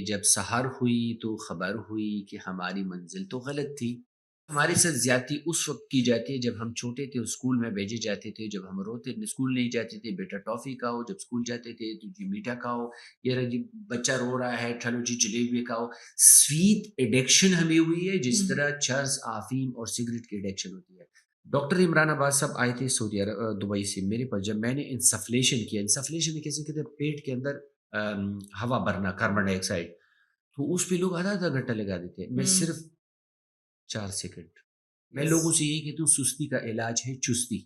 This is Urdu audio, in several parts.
کہ جب سحر ہوئی تو خبر ہوئی کہ ہماری منزل تو غلط تھی. ہمارے ساتھ زیادتی اس وقت کی جاتی ہے جب ہم چھوٹے تھے اسکول میں بھیجے جاتے تھے, جب ہم روتے اسکول نہیں جاتے تھے بیٹا ٹافی کھاؤ, جب اسکول جاتے تھے تو جی میٹھا کھاؤ, یہ جی بچہ رو رہا ہے چلو جی جلیبی کھاؤ. سویٹ ایڈکشن ہمیں ہوئی ہے جس طرح چرس, افیم اور سگریٹ کی ایڈکشن ہوتی ہے. ڈاکٹر عمران عباس صاحب آئے تھے سعودی دبئی سے میرے پاس, جب میں نے انسفلیشن کیا, انسفلیشن کیسے کہتے ہیں پیٹ کے اندر ہوا بھرنا, کاربن ڈائی آکسائڈ, تو اس پہ لوگ آدھا آدھا گھنٹہ لگا دیتے ہیں, میں صرف 4 سیکنڈ. میں لوگوں سے یہی کہتا ہوں سستی کا علاج ہے چستی.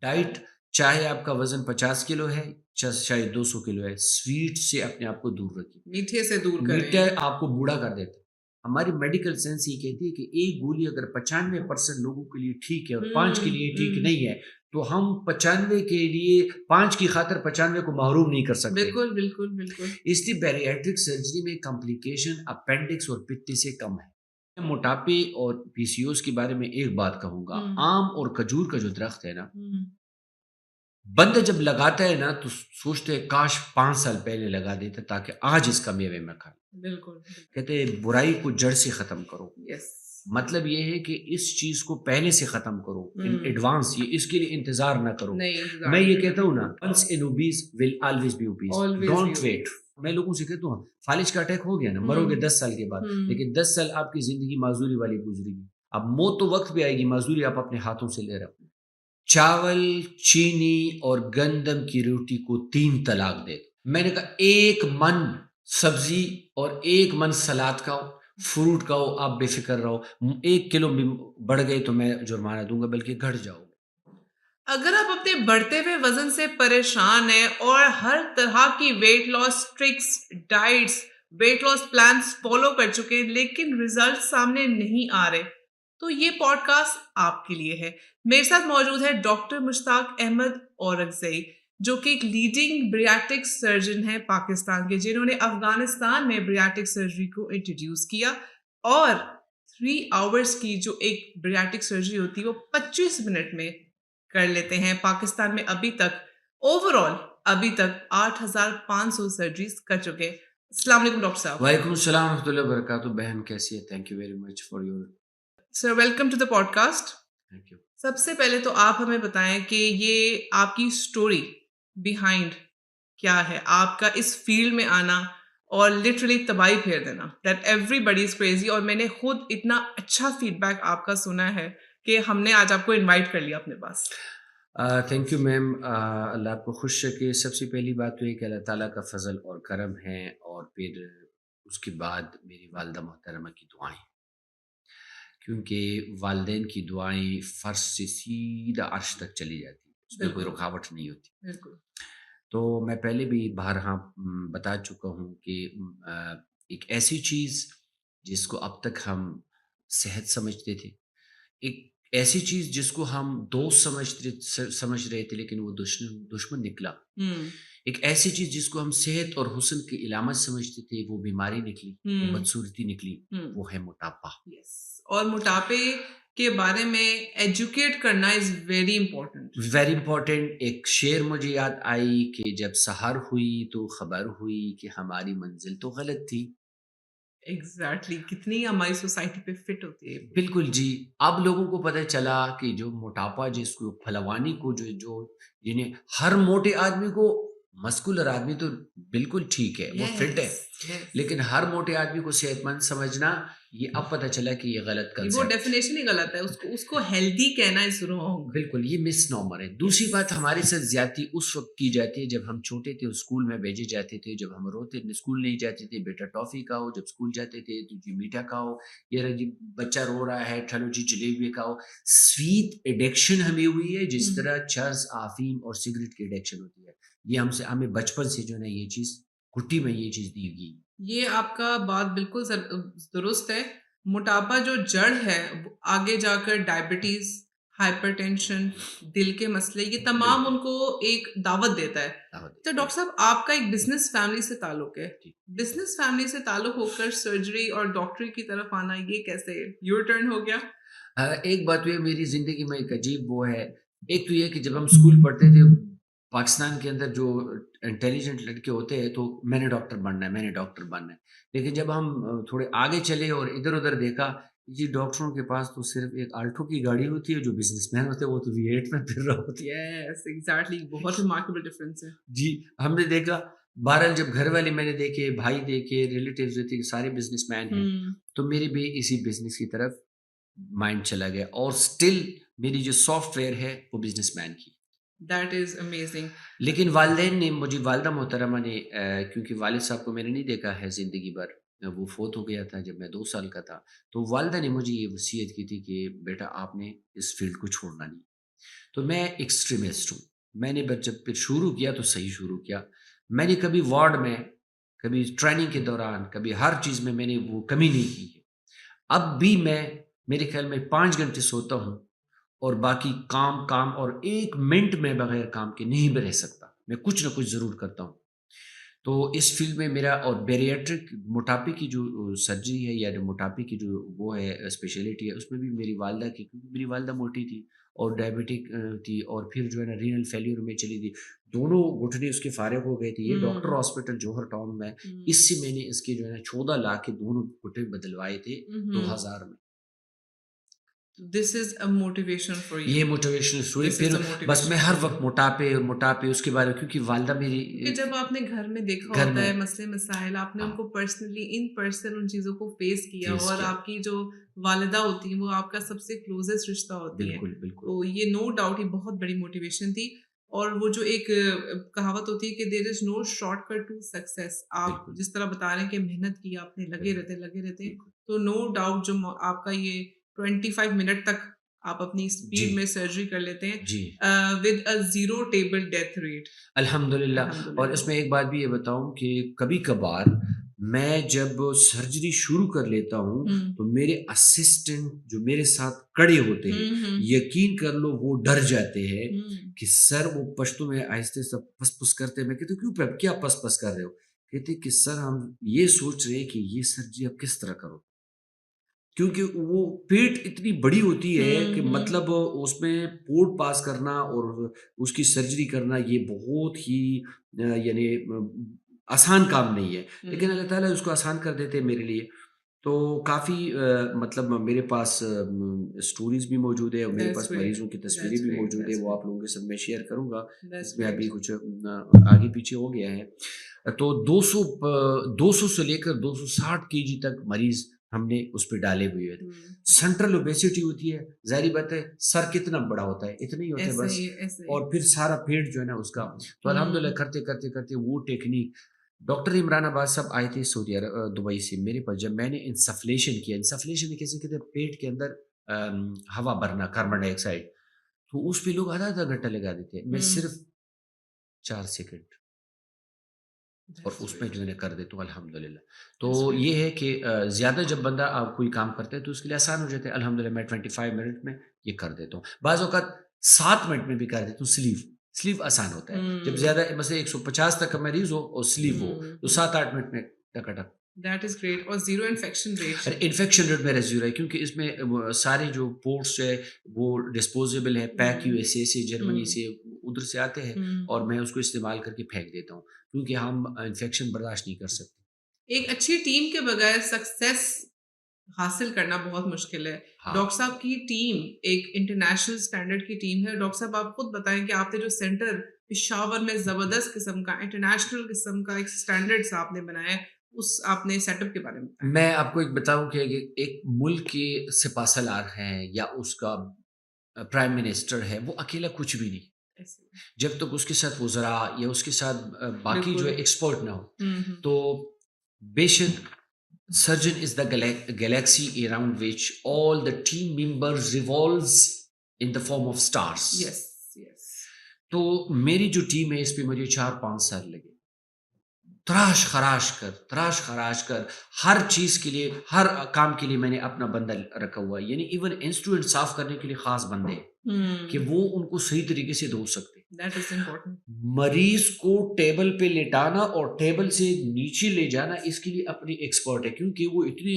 ڈائٹ چاہے آپ کا وزن 50 کلو ہے چاہے 200 کلو ہے, سویٹ سے اپنے آپ کو دور رکھیے, میٹھے سے دور کریں. میٹھا آپ کو بوڑھا کر دیتا ہے. ہماری میڈیکل سائنس یہ کہتی ہے کہ ایک گولی اگر 95% لوگوں کے لیے ٹھیک ہے اور 5 کے لیے ٹھیک نہیں ہے تو ہم 95 کے لیے 5 کی خاطر 95 کو محروم نہیں کر سکتے. بالکل بالکل بالکل. اس لیے بیریاٹرک سرجری میں کمپلیکیشن اپینڈکس اور پتے سے کم ہے. موٹاپے اور پی سی اوز کے بارے میں ایک بات کہوں گا, آم اور کھجور کا جو درخت ہے نا, بندہ جب لگاتا ہے نا تو سوچتے ہیں کاش 5 سال پہلے لگا دیتا تاکہ آج اس کا میوے میں کھائیں. بالکل. کہتے ہیں برائی کو جڑ سے ختم کرو. مطلب یہ ہے کہ اس چیز کو پہلے سے ختم کرو ان ایڈوانس, یہ اس کے لیے انتظار نہ کرو. میں یہ کہتا ہوں نا, once in obese will always be obese, don't wait. میں لوگوں سے کہتا ہوں فالج کا اٹیک ہو گیا نا, مرو گے 10 سال کے بعد, لیکن 10 سال آپ کی زندگی معذوری والی گزرے گی. اب موت تو وقت پہ آئے گی, معذوری آپ اپنے ہاتھوں سے لے رہے ہو. چاول, چینی اور گندم کی روٹی کو 3 طلاق دے. میں نے کہا 1 من سبزی اور 1 من سلاد کھاؤ, فروٹ کھاؤ, آپ بے فکر رہو. 1 کلو بھی بڑھ گئے تو میں جرمانہ دوں گا, بلکہ گھٹ جاؤ. اگر آپ اپنے بڑھتے ہوئے وزن سے پریشان ہیں اور ہر طرح کی weight loss tricks, diets, weight loss plans follow کر چکے لیکن ریزلٹ سامنے نہیں آ رہے, تو یہ پوڈ کاسٹ آپ کے لیے ہے. میرے ساتھ موجود ہے ڈاکٹر مشتاق احمد اورکزئی, جو کہ ایک لیڈنگ بریاٹرک سرجن ہے پاکستان کے, جنہوں نے افغانستان میں بریاٹرک سرجری کو انٹروڈیوس کیا, اور 3 آورس کی جو ایک بریاٹرک سرجری ہوتی ہے وہ 25 منٹ میں کر لیتے ہیں. پاکستان میں ابھی تک اوور آل 8,500 سرجریز کر چکے. السلام علیکم ڈاکٹر صاحب. وعلیکم السلام ورحمۃ اللہ وبرکاتہ. بہن کیسی ہے؟ Thank you very much for your. Sir welcome to the پوڈ کاسٹ. Thank you. سب سے پہلے تو آپ ہمیں بتائیں کہ یہ آپ کی اسٹوری بیہائنڈ کیا ہے, آپ کا اس فیلڈ میں آنا اور لٹرلی تباہی پھیر دینا. That everybody is crazy, اور میں نے خود اتنا اچھا فیڈ بیک آپ کا سنا ہے کہ ہم نے آج آپ کو انوائٹ کر لیا اپنے پاس. تھینک یو میم, اللہ آپ کو خوش رکھے. سب سے پہلی بات تو یہ کہ اللہ تعالیٰ کا فضل اور کرم ہے, اور پھر اس کے بعد میری والدہ محترمہ کی دعائیں, کیونکہ والدین کی دعائیں فرش سے سیدھا عرش تک چلی جاتی ہیں, اس میں کوئی رکاوٹ نہیں ہوتی. بالکل. تو میں پہلے بھی بارہا بتا چکا ہوں کہ ایک ایسی چیز جس کو اب تک ہم صحت سمجھتے تھے, ایک ایسی چیز جس کو ہم دوست سمجھ رہے تھے لیکن وہ دشمن نکلا, ایک ایسی چیز جس کو ہم صحت اور حسن کی علامت سمجھتے تھے وہ بیماری نکلی, وہ بدصورتی نکلی, وہ ہے موٹاپا. اور موٹاپے کے بارے میں ایجوکیٹ کرنا is very important. Very important. ایک شعر مجھے یاد آئی کہ جب سحر ہوئی تو خبر ہوئی کہ ہماری منزل تو غلط تھی. ایگزیکٹلی. کتنی ہماری سوسائٹی پہ فٹ ہوتی ہے. بالکل جی. اب لوگوں کو پتہ چلا کہ جو موٹاپا, جس کو پھلوانی کو جو یعنی ہر موٹے آدمی کو, مسکولر آدمی تو بالکل ٹھیک ہے, وہ فٹ ہے, لیکن ہر موٹے آدمی کو صحت مند سمجھنا, یہ اب پتہ چلا کہ یہ غلط کنسیپٹ, وہ ڈیفینیشن ہی غلط ہے. اس کو ہیلدی کہنا از رانگ. بالکل, یہ مس نارمل ہے. دوسری بات, ہمارے ساتھ زیادتی اس وقت کی جاتی ہے جب ہم چھوٹے تھے اسکول میں بھیجے جاتے تھے, جب ہم روتے اسکول نہیں جاتے تھے بیٹا ٹافی کھاؤ, جب اسکول جاتے تھے تو جی میٹھا کھاؤ, یہ جی بچہ رو رہا ہے چلو جی جلیبی کھاؤ. سویٹ ایڈکشن ہمیں ہوئی ہے جس طرح چرس, افیم اور سگریٹ کی ایڈکشن ہوتی ہے. یہ ہمیں بچپن سے جو ہے یہ چیز گھٹی میں یہ چیز دی گئی. یہ آپ کا بات بالکل درست ہے. موٹاپا جو جڑ ہے, آگے جا کر ڈائبٹیز, ہائپر ٹینشن, دل کے مسئلے, یہ تمام ان کو ایک دعوت دیتا ہے. تو ڈاکٹر صاحب, آپ کا ایک بزنس فیملی سے تعلق ہے. بزنس فیملی سے تعلق ہو کر سرجری اور ڈاکٹری کی طرف آنا, یہ کیسے یو ٹرن ہو گیا؟ ایک بات یہ میری زندگی میں ایک عجیب وہ ہے. ایک تو یہ کہ جب ہم اسکول پڑھتے تھے پاکستان کے اندر جو انٹیلیجنٹ لڑکے ہوتے ہیں تو میں نے ڈاکٹر بننا ہے، میں نے ڈاکٹر بننا ہے، لیکن جب ہم تھوڑے آگے چلے اور ادھر ادھر دیکھا، جی ڈاکٹروں کے پاس تو صرف ایک آلٹو کی گاڑی ہوتی ہے، جو بزنس مین ہوتے ہیں وہ تو V8 میں پھر رہا ہوتی ہے. یس ایگزیکٹلی بہت ریمارکیبل ڈفرینس ہے. جی ہم نے دیکھا، بہرحال جب گھر والے میں نے دیکھے، بھائی دیکھے، ریلیٹیوز دیکھے، سارے بزنس مین ہیں، تو میری بھی اسی بزنس کی طرف مائنڈ چلا گیا، اور اسٹل میری جو سافٹ ویئر ہے وہ بزنس مین کی. That is amazing. لیکن والدین نے مجھے، والدہ محترمہ نے، کیونکہ والد صاحب کو میں نے نہیں دیکھا ہے زندگی بھر، وہ فوت ہو گیا تھا جب میں 2 سال کا تھا، تو والدہ نے مجھے یہ وصیت کی تھی کہ بیٹا آپ نے اس فیلڈ کو چھوڑنا نہیں. تو میں ایکسٹریمسٹ ہوں، میں نے جب پھر شروع کیا تو صحیح شروع کیا. میں نے کبھی وارڈ میں، کبھی ٹریننگ کے دوران، کبھی ہر چیز میں نے وہ کمی نہیں کی ہے. اب بھی میں میرے خیال میں 5 گھنٹے سوتا ہوں، اور باقی کام اور 1 منٹ میں بغیر کام کے نہیں رہ سکتا، میں کچھ نہ کچھ ضرور کرتا ہوں. تو اس فیلڈ میں میرا، اور بیریٹرک موٹاپے کی جو سرجری ہے یا جو موٹاپے کی جو وہ ہے اسپیشلٹی ہے، اس میں بھی میری والدہ کی، کیونکہ میری والدہ موٹی تھی اور ڈائبٹک تھی، اور پھر جو ہے نا رینل فیلیور میں چلی تھی، دونوں گھٹنے اس کے فارغ ہو گئے تھے. یہ ڈاکٹر ہاسپٹل جوہر ٹاؤن میں، اس سے میں نے اس کے جو ہے نا 14 لاکھ کے دونوں گھٹنے بدلوائے تھے 2000 میں. دس از اے موٹیویشن فار یو. یہ موٹیویشنل اسٹوری. پھر بس میں ہر وقت موٹاپے اس کے بارے میں، کیونکہ والدہ میری، کہ جب آپ نے گھر میں دیکھا ہوتا ہے مسئلے مسائل، آپ نے ان کو پرسنلی ان پرسن ان چیزوں کو فیس کیا، اور آپ کی جو والدہ ہوتی ہیں وہ آپ کا سب سے کلوزسٹ رشتہ ہوتی ہے. بالکل بالکل. تو یہ نو ڈاؤٹ یہ بہت بڑی موٹیویشن تھی. اور وہ جو ایک کہاوت ہوتی ہے کہ دیر از نو شارٹ کٹ ٹو سکسیس. آپ جس طرح بتا رہے ہیں کہ محنت کی آپ نے، لگے رہتے، تو نو ڈاؤٹ جو آپ کا یہ 25 منٹ تک آپ اپنی اسپیڈ میں سرجری کر لیتے ہیں with a 0 table death rate. الحمدللہ. اور اس میں ایک بات بھی یہ بتاؤں کہ کبھی کبھار میں جب سرجری شروع کر لیتا ہوں تو میرے اسسٹنٹ جو میرے ساتھ کڑے ہوتے ہیں، یقین کر لو وہ ڈر جاتے ہیں کہ سر، وہ پشتوں میں آہستہ سے پس پس کرتے ہیں. میں کہتے کیوں، کیا پس پس کر رہے ہو؟ کہتے کہ سر ہم یہ سوچ رہے ہیں کہ یہ سرجری اب کس طرح کرو، کیونکہ وہ پیٹ اتنی بڑی ہوتی ہے کہ مطلب اس میں پورٹ پاس کرنا اور اس کی سرجری کرنا یہ بہت ہی یعنی آسان کام نہیں ہے. لیکن اللہ تعالیٰ اس کو آسان کر دیتے ہیں میرے لیے. تو کافی مطلب میرے پاس سٹوریز بھی موجود ہے، اور میرے پاس مریضوں کی تصویریں بھی موجود ہے، وہ آپ لوگوں کے ساتھ میں شیئر کروں گا. اس میں ابھی کچھ آگے پیچھے ہو گیا ہے. تو 200 سے لے کر 260 kg تک مریض ہم نے اس پہ ڈالے ہوئے ہیں. سینٹرل اوبیسٹی ہوتی ہے، ظاہری بات ہے، سر کتنا بڑا ہوتا ہے، اتنا ہی ہوتا ہے بس، اور پھر سارا پیٹ جو ہے نا اس کا. تو الحمدللہ کرتے کرتے کرتے وہ ٹیکنیک. ڈاکٹر عمران عباس صاحب آئے تھے سعودی عرب، دبئی سے میرے پاس، جب میں نے انسفلیشن کیا. انسفلیشن کیسے کہتے ہیں؟ پیٹ کے اندر ہوا بھرنا، کاربن ڈائی آکسائڈ. تو اس پہ لوگ آدھا گھنٹہ لگا دیتے ہیں، میں صرف 4 سیکنڈ اور اس میں جو ہے کر دیتا ہوں الحمدللہ. تو یہ ہے کہ زیادہ جب بندہ کوئی کام کرتا ہے تو اس کے لیے آسان ہو جاتا ہے. الحمدللہ میں 25 منٹ میں یہ کر دیتا ہوں. بعض اوقات 7 منٹ میں بھی کر دیتا ہوں. سلیو آسان ہوتا ہے. جب زیادہ مثلا 150 تک کا مریض ہو اور سلیو ہو تو 7-8 منٹ میں ٹک. That is great. اور zero infection rate. Infection rate میرا زیرو ہے، کیونکہ اس میں سارے جو پورٹس ہے وہ ڈسپوزیبل ہے، پیک USA سے، جرمنی سے، ادھر سے آتے ہیں، اور میں اس کو استعمال کر کے پھینک دیتا ہوں، کیونکہ ہم انفیکشن برداشت نہیں کر سکتے. ایک اچھی ٹیم کے بغیر سکسیس حاصل کرنا بہت مشکل ہے. ڈاکٹر صاحب کی ٹیم ایک انٹرنیشنل سٹینڈرڈ کی ٹیم ہے. ڈاکٹر صاحب آپ خود بتائیں کہ آپ نے جو سینٹر پشاور میں زبردست قسم کا انٹرنیشنل قسم کا ایک سٹینڈرڈ آپ نے بنایا ہے، اس آپ نے سیٹ اپ کے بارے میں میں آپ کو ایک بتاؤں کہ ایک ملک کے سپہ سالار ہیں یا اس کا پرائم منسٹر ہے، وہ اکیلا کچھ بھی نہیں. جب تک اس کے ساتھ وزراء یا اس کے ساتھ باقی جو ایکسپرٹ نہ ہو. تو بے شک surgeon is the galaxy around which all the team members revolves in the form of stars. Yes. تو میری جو ٹیم ہے اس پہ مجھے 4-5 سال لگے، تراش خراش کر ہر چیز کے لیے، ہر کام کے لیے میں نے اپنا بندہ رکھا ہوا ہے. یعنی ایون انسٹرومنٹ صاف کرنے کے لیے خاص بندے کہ وہ ان کو صحیح طریقے سے دھو سکتے. That is important. مریض کو ٹیبل پہ لٹانا اور ٹیبل سے نیچے لے جانا اس کے لیے اپنی ایکسپرٹ ہے، کیونکہ وہ اتنے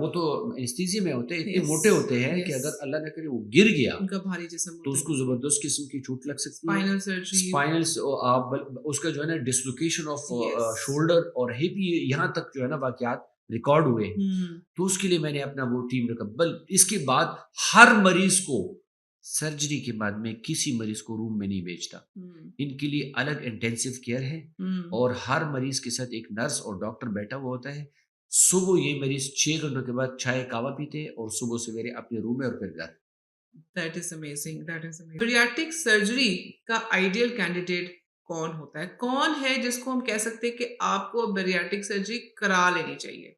وہ تو انستھیزیا میں ہوتے ہیں، اتنے Yes. موٹے ہوتے ہیں کہ Yes. اگر اللہ نہ کرے وہ گر گیا ان کا بھاری جسم تو ہوتا اس کو زبردست قسم کی چوٹ لگ سکتی ہے. Spinal surgery. اسپائنل آپ اس کا جو ہے نا ڈسلوکیشن آف Yes. شولڈر اور ہپ یہاں تک جو ہے نا واقعات ریکارڈ ہوئے ہیں. تو اس کے لیے میں نے اپنا وہ ٹیم رکھا. بل اس کے بعد ہر مریض کو سرجری کے بعد میں کسی مریض کو روم میں نہیں بھیجتا. ان کے لیے الگ انٹینسیو کیئر ہے اور ہر مریض کے ساتھ ایک نرس اور ڈاکٹر بیٹھا ہوا ہوتا ہے. صبح یہ مریض 6 گھنٹوں کے بعد چائے کعوہ پیتے ہیں اور صبح سویرے اپنے روم میں اور پھر گھر. That is amazing. That is amazing. Bariatric surgery کا ideal candidate کون ہوتا ہے؟ کون ہے جس کو ہم کہہ سکتے ہیں کہ آپ کو بیریاٹرک سرجری کرا لینی چاہیے؟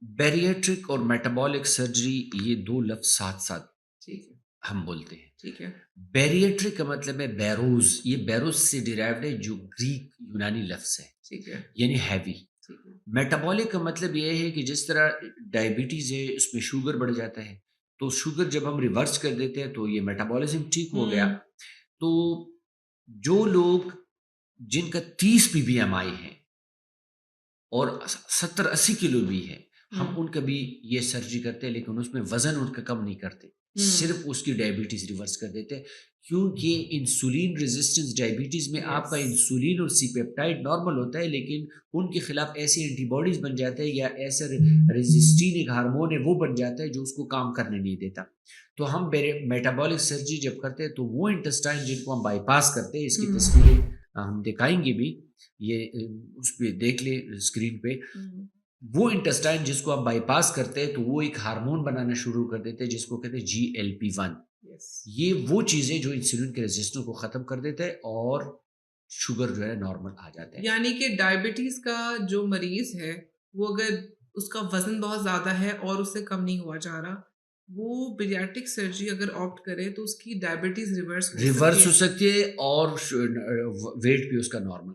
بیریٹرک اور میٹابولک سرجری یہ دو لفظ ساتھ ساتھ ٹھیک ہے. ہم بولتے ہیں. ٹھیک ہے. بیریٹرک کا مطلب ہے بیروز. یہ بیروز سے ڈیرائیوڈ ہے جو گریک یونانی لفظ ہے. ٹھیک ہے. یعنی ہیوی. ٹھیک ہے. میٹابولک کا مطلب یہ ہے کہ جس طرح ڈائبٹیز ہے اس میں شوگر بڑھ جاتا ہے تو شوگر جب ہم ریورس کر دیتے ہیں تو یہ میٹابولزم ٹھیک ہو گیا. تو جو لوگ جن کا 30 PBMI ہے اور 70-80 کلو بھی ہے ہم ان کا بھی یہ سرجری کرتے ہیں لیکن اس میں وزن ان کا کم نہیں کرتے, صرف اس کی ڈائبٹیز ریورس کر دیتے ہیں. کیونکہ انسولین ریزسٹنس ڈائبٹیز میں آپ کا انسولین اور سی پیپٹائڈ نارمل ہوتا ہے لیکن ان کے خلاف ایسی اینٹی باڈیز بن جاتے ہیں یا ایسا ریزسٹین ایک ہارمون ہے وہ بن جاتا ہے جو اس کو کام کرنے نہیں دیتا. تو ہم میٹابولک سرجری جب کرتے ہیں تو وہ انٹسٹائن جن کو ہم بائی پاس کرتے ہیں, اس کی تصویریں ہم دکھائیں گے بھی, یہ اس پہ دیکھ لیں اسکرین پہ. وہ انٹسٹائن جس کو ہم بائی پاس کرتے ہیں تو وہ ایک ہارمون بنانا شروع کر دیتے ہیں جس کو کہتے ہیں GLP-1. یہ وہ چیزیں جو انسولین کے ریزسٹنس کو ختم کر دیتا ہے اور شوگر جو ہے نارمل آ جاتا ہے. یعنی کہ ڈائبٹیز کا جو مریض ہے وہ اگر اس کا وزن بہت زیادہ ہے اور اس سے کم نہیں ہوا جا رہا, وہ بیریاٹرک سرجری اگر آپٹ کرے تو اس کی ڈائبٹیز ریورس ہو سکتی ہے اور ویٹ بھی اس کا نارمل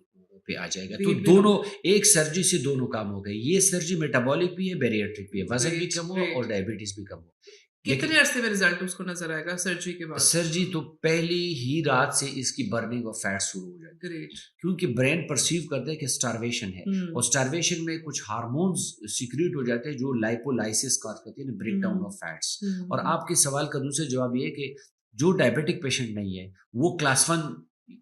پہ آ جائے گا. تو دونوں ایک سرجری سے دونوں کام ہو گئے. یہ سرجری میٹابولک بھی ہے, بیریاٹرک بھی ہے, وزن بھی کم ہو اور ڈائبٹیز بھی کم ہو. کتنے عرصے میں رزلٹ اس کو نظر آئے گا سرجری کے بعد؟ سرجری تو پہلی ہی رات سے اس کی برننگ آف فیٹ شروع ہو جائے. گریٹ. کیونکہ برین پرسیو کرتا ہے کہ اسٹارویشن ہے اور اسٹارویشن میں کچھ ہارمونز سیکریٹ ہو جاتے ہیں جو لائپولائسس کاز کرتے ہیں, بریک ڈاؤن آف فیٹس. اور آپ کے سوال کا دوسرا جواب یہ ہے کہ جو ڈائبٹک پیشنٹ نہیں ہے وہ کلاس 1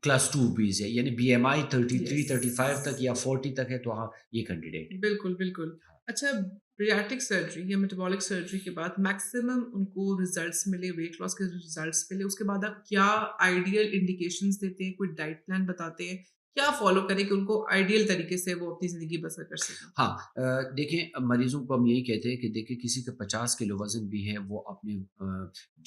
کلاس 2 بیز ہے, یعنی BMI 33-35 تک یا 40 تک ہے تو ہاں یہ کینڈیڈیٹ ہے. بالکل بالکل. اچھا, بیریاٹرک سرجری یا میٹابولک سرجری کے بعد میکسیمم ان کو ریزلٹس ملے, ویٹ لاس کے ریزلٹس ملے, اس کے بعد آپ کیا آئیڈیل انڈیکیشنز دیتے ہیں, کوئی ڈائٹ پلان بتاتے ہیں, کیا فالو کریں کہ ان کو آئیڈیل طریقے سے وہ اپنی زندگی بسر کر سکیں؟ ہاں دیکھیں, مریضوں کو ہم یہی کہتے ہیں کہ دیکھیں کسی کا 50 کلو وزن بھی ہے وہ اپنے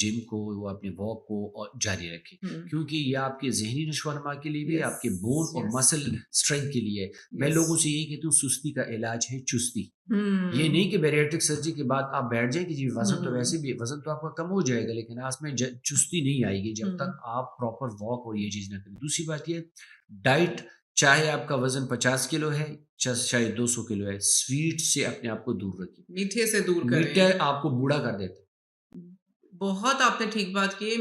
جم کو, وہ اپنے واک کو جاری رکھے, کیونکہ یہ آپ کے ذہنی نشو و نما کے لیے بھی ہے, آپ کے بون اور مسل اسٹرینتھ کے لیے. میں لوگوں سے یہی کہتا ہوں سستی کا علاج ہے چستی. یہ نہیں کہ بیریاٹرک سرجری کے بعد آپ بیٹھ جائیں کہ جی وزن تو ویسے بھی وزن تو آپ کا کم ہو جائے گا لیکن اس میں چستی نہیں آئے گی جب تک آپ پراپر واک اور یہ چیز نہ کریں. دوسری بات یہ ڈائٹ, چاہے آپ کا وزن 50 کلو ہے چاہے 200 کلو ہے, سویٹ سے اپنے آپ کو دور رکھیں, میٹھے سے دور کریں. میٹھا آپ کو بوڑھا کر دیتا ہے. بہت آپ نے ٹھیک بات کی ہے.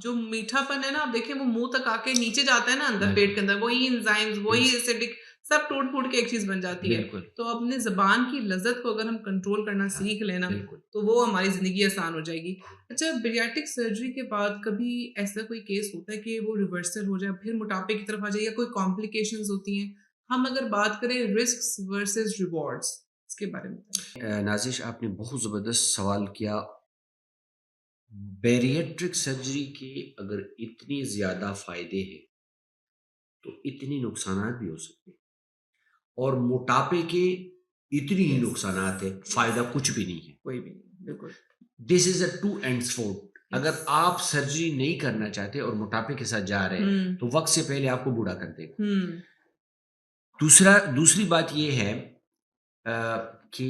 جو میٹھا پن ہے نا, آپ دیکھیں وہ منہ تک آ کے نیچے جاتا ہے نا اندر پیٹ کے اندر, وہی انزائمز وہی ایسیڈک سب ٹوٹ پھوٹ کے ایک چیز بن جاتی ہے. تو اپنے زبان کی لذت کو اگر ہم کنٹرول کرنا سیکھ لینا تو وہ ہماری زندگی آسان ہو جائے گی. اچھا, بیریاٹرک سرجری کے بعد کبھی ایسا کوئی کیس ہوتا ہے کہ وہ ریورسل ہو جائے, پھر موٹاپے کی طرف آ جائے, یا کوئی کمپلیکیشنز ہوتی ہیں؟ ہم اگر بات کریں رسکس ورسز ریوارڈس, اس کے بارے میں. نازش, آپ نے بہت زبردست سوال کیا. بیریٹرک سرجری کے اگر اتنی زیادہ فائدے ہیں تو اتنی نقصانات بھی ہو سکتے ہیں, اور موٹاپے کے اتنی ہی نقصانات ہیں, فائدہ کچھ بھی نہیں ہے, کوئی بھی نہیں. بالکل. دس از اے 2 ends sword. اگر آپ سرجری نہیں کرنا چاہتے اور موٹاپے کے ساتھ جا رہے ہیں تو وقت سے پہلے آپ کو بوڑھا کر دے گا. دوسری بات یہ ہے کہ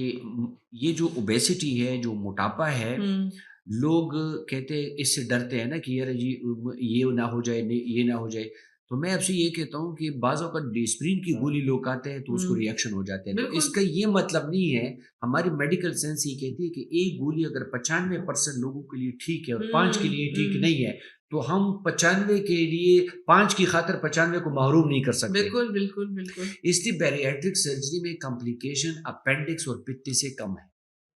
یہ جو اوبیسٹی ہے, جو موٹاپا ہے, لوگ کہتے ہیں اس سے ڈرتے ہیں نا کہ یار جی یہ نہ ہو جائے, یہ نہ ہو جائے. تو میں آپ سے یہ کہتا ہوں کہ بعض اوقات ڈیسپرین کی گولی لوگ آتے ہیں تو اس کو ریئیکشن ہو جاتے ہیں. تو اس کا یہ مطلب نہیں ہے, ہماری میڈیکل سائنس یہ کہتی ہے کہ ایک گولی اگر 95% لوگوں کے لیے ٹھیک ہے اور 5 کے لیے ٹھیک نہیں ہے تو ہم 95 کے لیے 5 کی خاطر 95 کو محروم نہیں کر سکتے. بالکل بالکل بالکل. اس لیے بیریاٹرک سرجری میں کمپلیکیشن اپینڈکس اور پتے سے کم ہے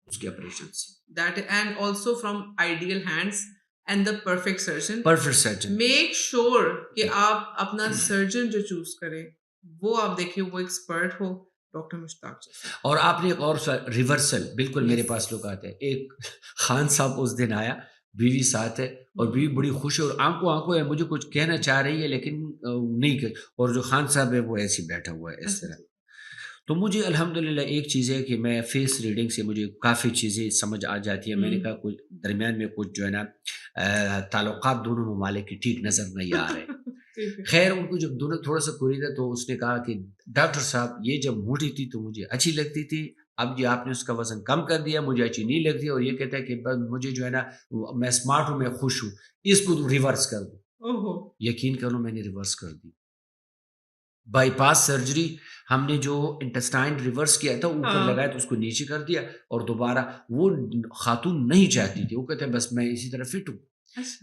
اس کے آپریشن سے. That and also from ideal hands and the perfect surgeon. Perfect surgeon. Make sure کہ آپ اپنا سرجن جو چوز کریں وہ آپ دیکھیں وہ ایکسپرٹ ہو. ڈاکٹر مشتاق جیسے. اور آپ نے ایک اور ریورسل بالکل میرے پاس لوگ آتے ہیں. ایک خان صاحب اس دن آیا, بیوی ساتھ ہے اور بیوی بڑی خوش ہے اور آنکھوں ہے, مجھے کچھ کہنا چاہ رہی ہے لیکن نہیں کہ, اور جو خان صاحب ہے وہ ایسے بیٹھا ہوا ہے اس طرح. تو مجھے الحمدللہ ایک چیز ہے کہ میں فیس ریڈنگ سے مجھے کافی چیزیں سمجھ آ جاتی ہے. میں نے کہا کچھ درمیان میں کچھ جو ہے نا تعلقات دونوں ممالک کی ٹھیک نظر نہیں آ رہے. خیر ان کو جب دونوں تھوڑا سا کوریدا تو اس نے کہا کہ ڈاکٹر صاحب یہ جب موٹی تھی تو مجھے اچھی لگتی تھی, اب یہ آپ نے اس کا وزن کم کر دیا مجھے اچھی نہیں لگتی, اور یہ کہتا ہے کہ بس مجھے جو ہے نا میں اسمارٹ ہوں, میں خوش ہوں, اس کو ریورس کر دو. یقین کرو میں نے ریورس کر دی. بائی پاس سرجری ہم نے جو انٹسٹائن ریورس کیا تھا اوپر لگایا تو اس کو نیچے کر دیا, اور دوبارہ وہ خاتون نہیں چاہتی تھی, وہ کہتے ہیں بس میں اسی طرح فٹ ہوں.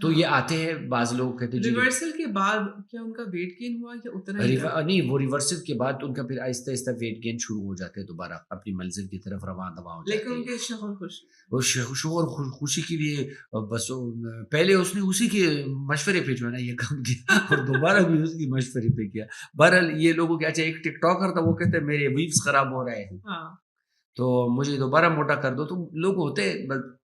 تو یہ آتے ہیں بعض لوگ کہتے ہیں ریورسل کے بعد کیا ان کا ویٹ گین ہوا یا اتنا ہی تھا؟ نہیں, وہ ریورسل کے بعد ان کا پھر آہستہ آہستہ ویٹ گین شروع ہو جاتے ہیں, دوبارہ اپنی منزل کی طرف رواں دوا ہو جاتے ہیں. لیکن ان کے شوہر خوش, وہ شوہر خوشی کے لیے بس پہلے اس نے اسی کے مشورے پہ جو ہے نا یہ کام کیا اور دوبارہ بھی اس کی مشورے پہ کیا. بہرحال یہ لوگوں کے, اچھا ایک ٹک ٹاکر تھا وہ کہتے ہیں میرے ویوز خراب ہو رہے ہیں تو مجھے دوبارہ موٹا کر دو, تو لوگ ہوتے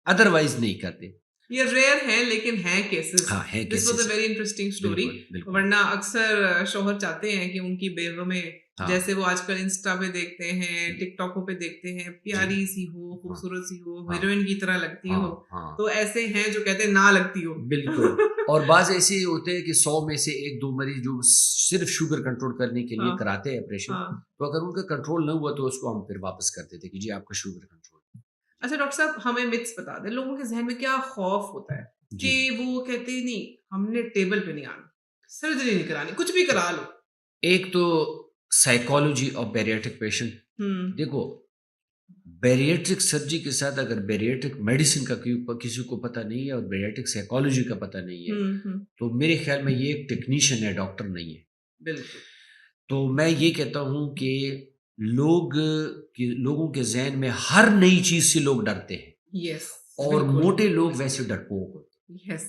ادروائز نہیں کرتے. یہ ریئر ہے لیکن ہیں cases. This was a very interesting story. ورنہ اکثر شوہر چاہتے ہیں کہ ان کی بیگمیں جیسے وہ آج کل انسٹا پہ دیکھتے ہیں, ٹک ٹاکوں پہ دیکھتے ہیں, پیاری سی ہو, خوبصورت سی ہو, ہیروئن کی طرح لگتی ہو, تو ایسے ہیں جو کہتے ہیں نہ لگتی ہو. بالکل. اور بعض ایسے ہوتے ہیں کہ 100 میں سے 1-2 مریض جو صرف شوگر کنٹرول کرنے کے لیے کراتے ہیں آپریشن, تو اگر ان کا کنٹرول نہ ہوا تو اس کو ہم پھر واپس کرتے تھے کہ جی آپ کا شوگر کنٹرول. اچھا ڈاکٹر صاحب ہمیں متس بتا دیں, لوگوں کے ذہن میں کیا خوف ہوتا ہے کہ وہ کہتے ہیں نہیں ہم نے ٹیبل پہ نہیں آنا, سرجری نہیں کرانی, کچھ بھی کرا لو. ایک تو سائیکالوجی آف بیریاٹرک پیشنٹ. دیکھو بیریاٹرک سرجری کے ساتھ اگر بیریاٹرک میڈیسن کا کسی کو پتہ نہیں ہے اور بیریاٹرک سائیکالوجی کا پتہ نہیں ہے تو میرے خیال میں یہ ایک ٹیکنیشین ہے, ڈاکٹر نہیں ہے. بالکل. تو میں یہ کہتا ہوں کہ لوگوں کے ذہن میں ہر نئی چیز سے لوگ ڈرتے ہیں. یس. اور موٹے لوگ ویسے ڈرپوک ہوتے ہیں. یس.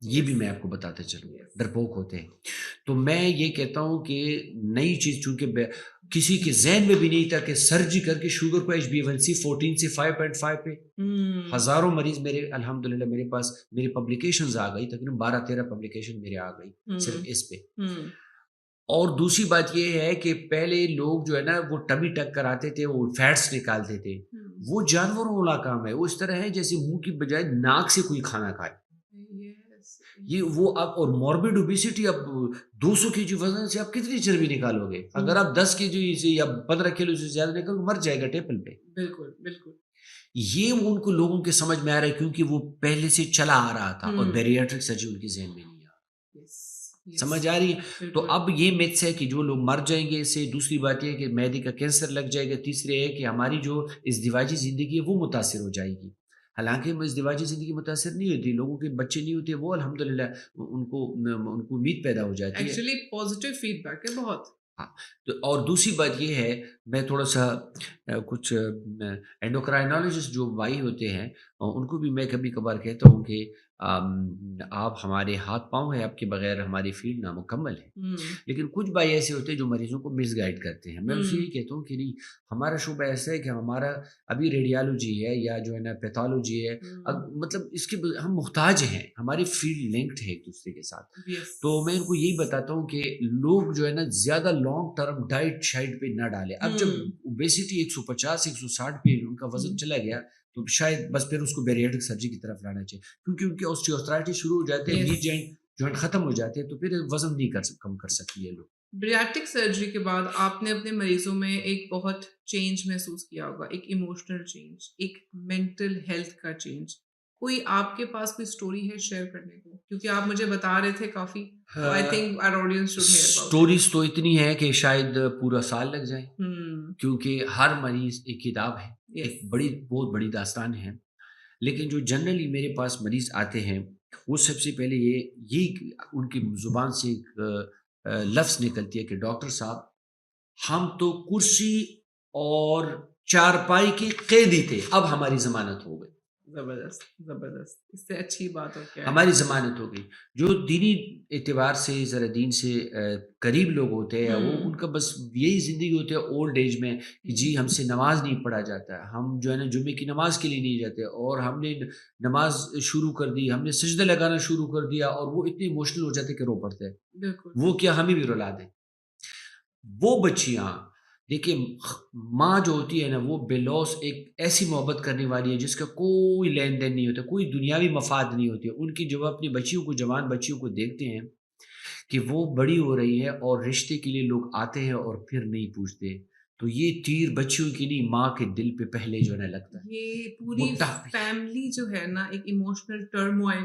یہ بھی میں آپ کو بتاتا چلوں, ڈرپوک ہوتے ہیں. تو میں یہ کہتا ہوں کہ نئی چیز چونکہ کسی کے ذہن میں بھی نہیں تھا کہ سرجری کر کے شوگر کو HbA1c 14 سے 5.5 پہ ہزاروں مریض میرے الحمدللہ میرے پاس, میری پبلیکیشنز آ گئی, تقریباً 12-13 پبلیکیشن میرے آ گئی صرف اس پہ. اور دوسری بات یہ ہے کہ پہلے لوگ جو ہے نا وہ ٹمی ٹک کراتے تھے, وہ فیٹس نکالتے تھے, وہ جانوروں والا کام ہے. وہ اس طرح ہے جیسے منہ کی بجائے ناک سے کوئی کھانا کھائے. یہ وہ اب, اور موربڈ اوبیسٹی, اب 200 kg وزن سے آپ کتنی چربی نکالو گے؟ اگر آپ 10 kg سے یا 15 کلو سے زیادہ نکالو مر جائے گا ٹیبل پہ. بالکل بالکل. یہ ان کو لوگوں کے سمجھ میں آ رہا ہے کیونکہ وہ پہلے سے چلا آ رہا تھا اور بیریاٹرک سرجری ان کے ذہن میں نہیں. سمجھ آ رہی ہے؟ تو اب یہ میتھس ہے کہ جو لوگ مر جائیں گے اس سے. دوسری بات یہ ہے کہ معدے کا کینسر لگ جائے گا. تیسرے ہے کہ ہماری جو ازدواجی زندگی ہے وہ متاثر ہو جائے گی. حالانکہ ازدواجی زندگی متاثر نہیں ہوتی, لوگوں کے بچے نہیں ہوتے, وہ الحمدللہ ان کو امید پیدا ہو جاتی ہے. ایکچولی پازیٹیو فیڈ بیک ہے بہت. ہاں. اور دوسری بات یہ ہے, میں تھوڑا سا کچھ اینڈوکرائنالوجسٹ جو بھائی ہوتے ہیں ان کو بھی میں کبھی کبھار کہتا ہوں کہ آپ ہمارے ہاتھ پاؤں ہیں, آپ کے بغیر ہماری فیلڈ نامکمل ہے. لیکن کچھ بھائی ایسے ہوتے ہیں جو مریضوں کو مس گائڈ کرتے ہیں. میں اسے یہی کہتا ہوں کہ نہیں, ہمارا شعبہ ایسا ہے کہ ہمارا ابھی ریڈیالوجی ہے یا جو ہے نا پیتھولوجی ہے, مطلب اس کے ہم محتاج ہیں, ہماری فیلڈ لنکڈ ہے ایک دوسرے کے ساتھ. تو میں ان کو یہی بتاتا ہوں کہ لوگ جو ہے نا زیادہ لانگ ٹرم ڈائٹ شائٹ پہ نہ ڈالیں. اب جب اوبیسٹی 150-160 پہ ان کا وزن چلا گیا تو شاید بس پھر اس کو بیریاٹرک سرجری کی طرف لانا چاہیے, کیونکہ ان کے آسٹیوآرتھرائٹس شروع ہو جاتے ہیں, جوائنٹ ختم ہو جاتے ہیں, تو پھر وزن نہیں کم کر سکتی ہے لوگ. بیریاٹرک سرجری کے بعد آپ نے اپنے مریضوں میں ایک بہت چینج محسوس کیا ہوگا, ایک ایموشنل چینج, ایک مینٹل ہیلتھ کا چینج. کوئی آپ کے پاس کوئی اسٹوری ہے شیئر کرنے کو؟ کیونکہ آپ مجھے بتا رہے تھے کافی. I think our audience should hear about it. Stories تو اتنی ہے کہ شاید پورا سال لگ جائے, کیونکہ ہر مریض ایک کتاب ہے, ایک بہت بڑی داستان ہے. لیکن جو جنرلی میرے پاس مریض آتے ہیں وہ سب سے پہلے یہی ان کی زبان سے ایک لفظ نکلتی ہے کہ ڈاکٹر صاحب ہم تو کرسی اور چارپائی کے قیدی تھے، اب ہماری ضمانت ہو گئی. زبردست زبردست، اس سے اچھی بات اور کیا ہے. ہماری ضمانت ہو گئی. جو دینی اعتبار سے ذرا دین سے قریب لوگ ہوتے ہیں وہ ان کا بس یہی زندگی ہوتی ہے اولڈ ایج میں کہ جی ہم سے نماز نہیں پڑھا جاتا ہے، ہم جو ہے نا جمعے کی نماز کے لیے نہیں جاتے، اور ہم نے نماز شروع کر دی، ہم نے سجدہ لگانا شروع کر دیا اور وہ اتنے ایموشنل ہو جاتے کہ رو پڑتے ہیں. بالکل وہ کیا ہمیں بھی رلا دیں. وہ بچیاں دیکھیے ماں جو ہوتی ہے نا وہ بے لوث ایک ایسی محبت کرنے والی ہے جس کا کوئی لین دین نہیں ہوتا، کوئی دنیاوی مفاد نہیں ہوتی. ان کی جب اپنی بچیوں کو جوان بچیوں کو دیکھتے ہیں کہ وہ بڑی ہو رہی ہے اور رشتے کے لیے لوگ آتے ہیں اور پھر نہیں پوچھتے، تو یہ تیر بچیوں کی نہیں ماں کے دل پہ پہلے جو ہے لگتا ہے. یہ پوری متحد فیملی جو ہے نا ایک ایموشنل ٹرموائل،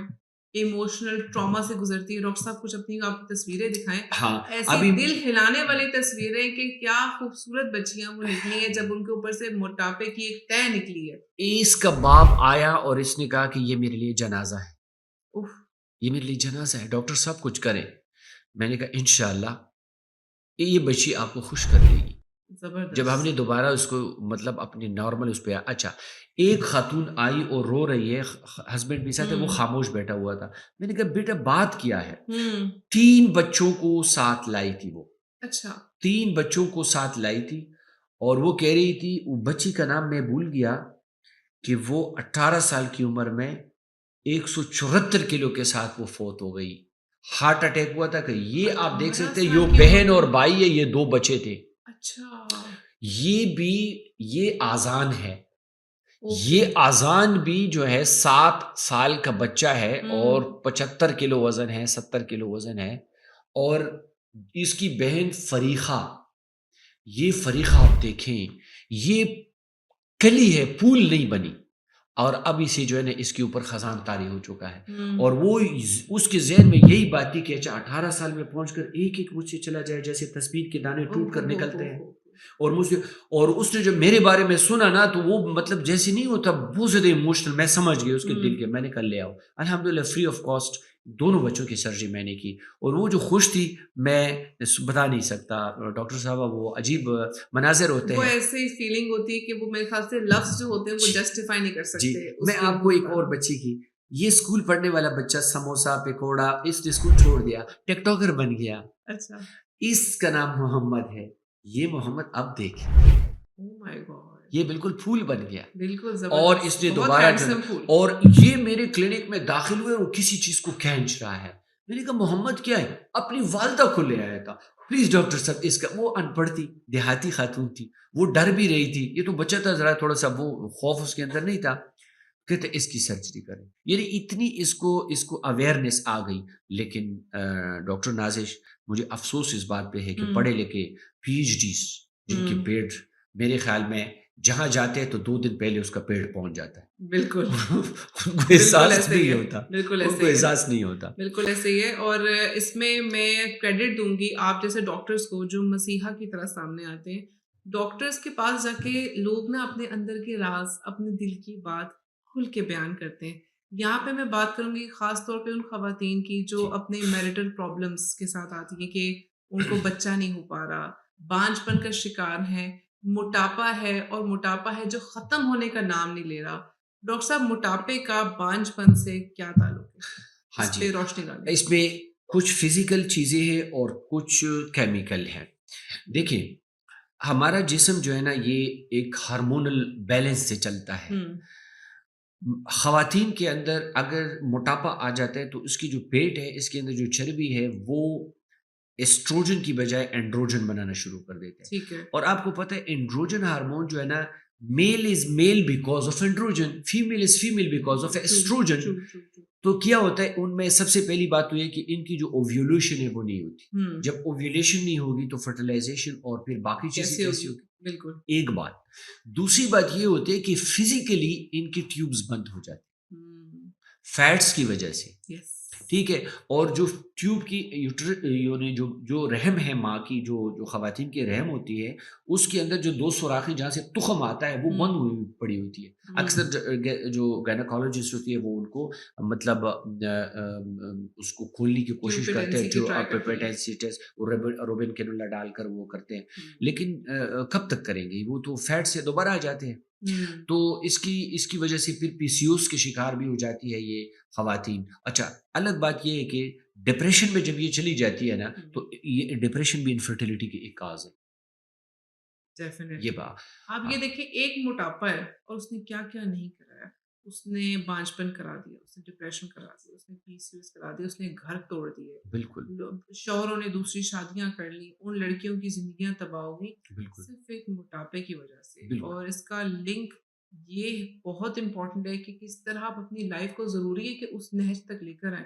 ایموشنل ٹراما سے گزرتی ہے. ڈاکٹر صاحب کچھ اپنی آپ تصویریں دکھائیں، ہاں ایسی ابھی دل ہلانے والی تصویریں کہ کیا خوبصورت بچیاں وہ نکلی ہیں جب ان کے اوپر سے موٹاپے کی ایک طے نکلی ہے. اس کا باپ آیا اور اس نے کہا کہ یہ میرے لیے جنازہ ہے، اف، یہ میرے لیے جنازہ ہے، ڈاکٹر صاحب کچھ کریں. میں نے کہا انشاءاللہ یہ بچی آپ کو خوش کر دے گی. جب ہم نے زبردست. دوبارہ اس کو مطلب اپنی نارمل اس پہ اچھا ایک خاتون آئی اور رو رہی ہے، ہسبینڈ بھی ساتھ ہے، وہ خاموش بیٹھا ہوا تھا. میں نے کہا بیٹا بات کیا ہے؟ 3 بچوں کو ساتھ لائی تھی، وہ اچھا 3 بچوں کو ساتھ لائی تھی اور وہ کہہ رہی تھی، وہ بچی کا نام میں بھول گیا کہ وہ 18 سال کی عمر میں 174 کلو کے ساتھ وہ فوت ہو گئی. ہارٹ اٹیک ہوا تھا کہ یہ آپ دیکھ 18 سکتے ہیں، سال یہ کی بہن عمر اور میں؟ بھائی ہے، یہ 2 بچے تھے. اچھا یہ بھی یہ آذان ہے، اوکے. یہ آذان بھی جو ہے 7 سال کا بچہ ہے اور 75 کلو وزن ہے، 70 کلو وزن ہے. اور اس کی بہن فریخہ، یہ فریخہ آپ دیکھیں یہ کلی ہے، پھول نہیں بنی، اور اب اسے جو ہے نا اس کے اوپر خزان طاری ہو چکا ہے. اور وہ اس کے ذہن میں یہی بات تھی کہ اچھا 18 سال میں پہنچ کر ایک ایک مجھ سے چلا جائے جیسے تسبیح کے دانے ٹوٹ کر نکلتے ہیں. اور مجھ سے اور اس نے جو میرے بارے میں سنا نا تو وہ مطلب جیسے نہیں ہوتا بہت زیادہ ایموشنل، میں سمجھ گیا اس کے دل کے. میں نے کہا لے آؤ، الحمدللہ فری آف کاسٹ دونوں بچوں کی سرجری میں نے کی. اور وہ جو خوش تھی میں بتا نہیں سکتا ڈاکٹر صاحبہ، وہ عجیب مناظر ہوتے وہ ہیں. ایسی فیلنگ ہوتی ہے کہ وہ میرے خیال سے لفظ جو ہوتے ہیں وہ جسٹیفائی نہیں کر جی سکتے. میں آپ کو ایک اور بچی کی، یہ اسکول پڑھنے والا بچہ سموسا پکوڑا اس نے اسکول چھوڑ دیا، ٹک ٹاکر بن گیا. اچھا اس کا نام محمد ہے. یہ محمد اب دیکھ او مائی گاڈ، یہ بالکل پھول بن گیا. بالکل اور زبردست، اس نے بہت دوبارہ ہینڈسم پھول. اور یہ میرے کلینک میں داخل ہوئے اور کسی چیز کو کھینچ رہا ہے. میں نے کہا محمد کیا ہے؟ اپنی والدہ کو لے آیا تھا. پلیز ڈاکٹر صاحب اس کا، وہ ان پڑھ تھی، دیہاتی خاتون تھی، وہ ڈر بھی رہی تھی. یہ تو بچہ تھا ذرا تھوڑا سا وہ خوف اس کے اندر نہیں تھا. کہتے اس کی سرجری کریں. یعنی اتنی اس کو اویئرنیس آ گئی. لیکن ڈاکٹر نازش مجھے افسوس اس بات پہ ہے کہ پڑھے لکھے پی ایچ ڈیز جن کے پیٹ میرے خیال میں جہاں جاتے ہیں تو 2 دن پہلے اس کا پیٹ پہنچ جاتا ہے. بالکل ان کو احساس نہیں ہوتا، بالکل ان کو احساس نہیں ہوتا. بالکل ایسے ہی ہے. اور اس میں میں کریڈٹ دوں گی آپ جیسے ڈاکٹرز کو جو مسیحا کی طرح سامنے آتے ہیں. ڈاکٹرز کے پاس جا کے لوگ نا اپنے اندر کے راز، اپنے دل کی بات کھل کے بیان کرتے ہیں. یہاں پہ میں بات کروں گی خاص طور پہ ان خواتین کی جو اپنے میرٹل پرابلمس کے ساتھ آتی ہیں کہ ان کو بچہ نہیں ہو پا رہا، بانجھ پن کا شکار ہے، موٹاپا ہے، اور موٹاپا ہے جو ختم ہونے کا نام نہیں لے رہا. ڈاکٹر صاحب موٹاپے کا بانجھ پن سے کیا تعلق ہے؟ ہاں اس جی، پہ روشنی ڈالیں. اس میں کچھ فزیکل چیزیں ہیں اور کچھ کیمیکل ہیں. دیکھیں ہمارا جسم جو ہے نا یہ ایک ہارمونل بیلنس سے چلتا ہے. خواتین کے اندر اگر موٹاپا آ جاتا ہے تو اس کی جو پیٹ ہے اس کے اندر جو چربی ہے وہ ایسٹروجن کی بجائے اینڈروجن بنانا شروع کر دیتے ہیں. ٹھیک ہے. اور آپ کو پتہ ہے اینڈروجن ہارمون جو ہے نا male is male because of androgen, female is female because of oestrogen. تو کیا ہوتا ہے ان میں سب سے پہلی بات تو یہ کہ ان کی جو اوویولیشن ہے وہ نہیں ہوتی. جب اوویولیشن نہیں ہوگی تو فرٹیلائزیشن اور پھر باقی چیزیں کیسی ہوگی؟ بالکل. ایک بات. دوسری بات یہ ہوتی ہے کہ فزیکلی ان کی ٹیوبز بند ہو جاتی. فیٹس کی وجہ سے، یس. ٹھیک ہے. اور جو ٹیوب کی یعنی جو رحم ہے ماں کی، جو خواتین کی رحم ہوتی ہے، اس کے اندر جو 2 سوراخیں جہاں سے تخم آتا ہے وہ بند ہوئی پڑی ہوتی ہے. اکثر جو گائنیکالوجسٹ ہوتی ہے وہ ان کو مطلب اس کو کھولنے کی کوشش کرتے ہیں، جو پیپیٹائٹس ٹیسٹ روبن کینولا ڈال کر وہ کرتے ہیں، لیکن کب تک کریں گے؟ وہ تو فیٹ سے دوبارہ آ جاتے ہیں. تو اس کی وجہ سے پھر پی سی اوز کے شکار بھی ہو جاتی ہے یہ خواتین. اچھا، الگ بات یہ ہے کہ ڈپریشن میں جب یہ چلی جاتی ہے نا، تو یہ ڈپریشن بھی انفرٹیلٹی کی ایک کاز ہے. یہ ڈیفینیٹلی. بات آپ یہ دیکھیں، ایک موٹاپا ہے اور اس نے کیا کیا نہیں کرایا. اس نے بانجپن کرا دیا، اس نے ڈپریشن کرا دیا، اس نے پی سی اوز کرا دیا، اس نے گھر توڑ دیے، بالکل شوہروں نے دوسری شادیاں کر لی، ان لڑکیوں کی زندگیاں تباہ ہو گئی بالکل صرف ایک موٹاپے کی وجہ سے. بالکل اور اس کا لنک یہ بہت امپورٹنٹ ہے کہ کس طرح آپ اپنی لائف کو، ضروری ہے کہ اس نہج تک لے کر آئیں،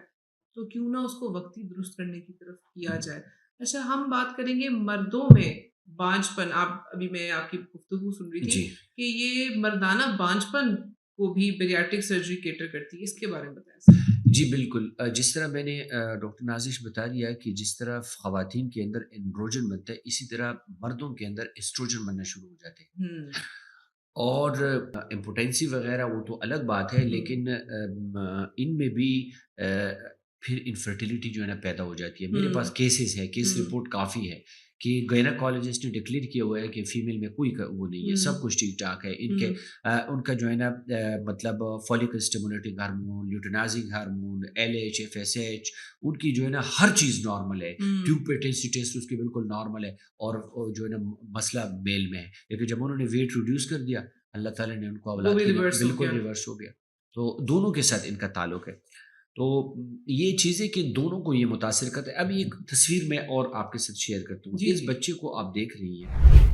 تو کیوں نہ اس کو وقتی درست کرنے کی طرف کیا جائے. اچھا، ہم بات کریں گے مردوں میں بانجپن. ابھی میں آپ کی گفتگو سن رہی تھی جی کہ یہ مردانہ بانجپن کو بھی بیریاٹرک سرجری کیٹر کرتی ہے. اس کے بارے میں بتائیں. جی بالکل. جس طرح میں نے ڈاکٹر نازش بتا دیا کہ جس طرح خواتین کے اندر اینڈروجن بنتا ہے، اسی طرح مردوں کے اندر ایسٹروجن بننا شروع ہو جاتے ہیں. اور امپوٹینسی وغیرہ وہ تو الگ بات ہے، لیکن ان میں بھی پھر انفرٹیلیٹی جو ہے نا پیدا ہو جاتی ہے. میرے پاس کیسز ہے، کیس رپورٹ کافی ہے کہ گائنیکالوجسٹ نے ڈکلیئر کیا ہوا ہے کہ فیمیل میں کوئی وہ نہیں ہے، سب کچھ ٹھیک ٹھاک ہے. ان کا جو ہے نا مطلب follicle stimulating hormone, luteinising hormone, LH FSH، ان کی جو ہے نا ہر چیز نارمل ہے. ٹیوب پیٹنسی ٹیسٹ اس کے بالکل نارمل ہے، اور جو ہے نا مسئلہ میل میں ہے. لیکن جب انہوں نے ویٹ ریڈیوس کر دیا، اللہ تعالیٰ نے ان کو اولاد کی بالکل ریورس ہو گیا. تو دونوں کے ساتھ ان کا تعلق ہے. تو یہ چیزیں کہ دونوں کو یہ متاثر کرتا ہے. اب ایک تصویر میں اور آپ کے ساتھ شیئر کرتا ہوں. اس بچے کو آپ دیکھ رہی ہیں.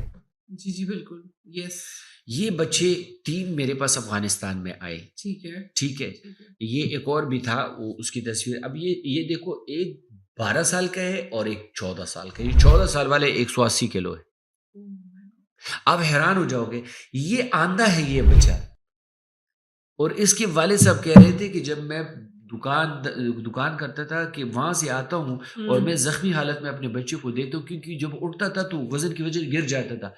جی جی بالکل. یس. یہ بچے 3 میرے پاس افغانستان میں آئے. ٹھیک ہے. یہ ایک اور بھی تھا، وہ اس کی تصویر. اب یہ دیکھو، ایک 12 سال کا ہے اور ایک 14 سال کا. یہ 14 سال والے 180 کلو ہے. آپ حیران ہو جاؤ گے، یہ آندھا ہے یہ بچہ. اور اس کے والد صاحب کہہ رہے تھے کہ جب میں دکان کرتا تھا کہ وہاں سے آتا ہوں اور میں زخمی حالت میں اپنے بچے کو دیکھتا ہوں، کیونکہ جب اٹھتا تھا تو وزن کی وجہ سے گر جاتا تھا.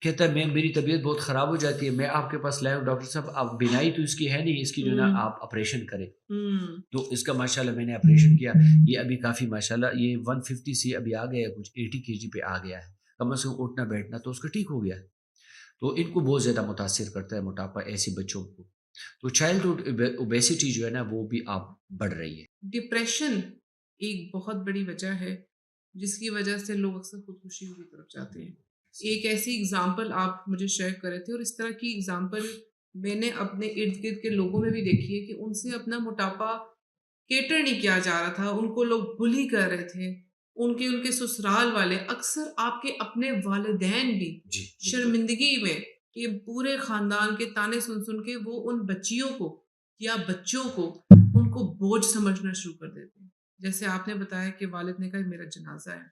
کہتا ہے میری طبیعت بہت خراب ہو جاتی ہے، میں آپ کے پاس لایا ہوں ڈاکٹر صاحب. آپ بینائی تو اس کی ہے نہیں، اس کی جو ہے نا آپ آپریشن کریں. تو اس کا ماشاءاللہ میں نے آپریشن کیا. یہ ابھی کافی ماشاءاللہ یہ 150 سے ابھی آ گیا ہے، کچھ 80 kg پہ آ گیا ہے. کم از کم اٹھنا بیٹھنا تو اس کا ٹھیک ہو گیا. تو ان کو بہت زیادہ متاثر کرتا ہے موٹاپا ایسے بچوں کو. تو چائلڈہڈ اوبیسٹی جو ہے نا وہ بھی آپ بڑھ رہی ہے. ڈپریشن ایک بہت بڑی وجہ ہے جس کی وجہ سے لوگ اکثر خودکشی کی طرف جاتے ہیں. ایک ایسی اگزامپل آپ مجھے شیئر کر رہے تھے، اور اس طرح کی اگزامپل میں نے اپنے ارد گرد کے لوگوں میں بھی دیکھی ہے کہ ان سے اپنا موٹاپا کیٹر نہیں کیا جا رہا تھا. ان کو لوگ بلی کر رہے تھے. ان کے سسرال والے، اکثر آپ کے اپنے والدین بھی شرمندگی میں کہ پورے خاندان کے تانے سن کے وہ ان بچیوں کو یا بچوں کو ان کو بوجھ سمجھنا شروع کر دیتے ہیں. جیسے آپ نے بتایا کہ والد نے کہا میرا جنازہ ہے،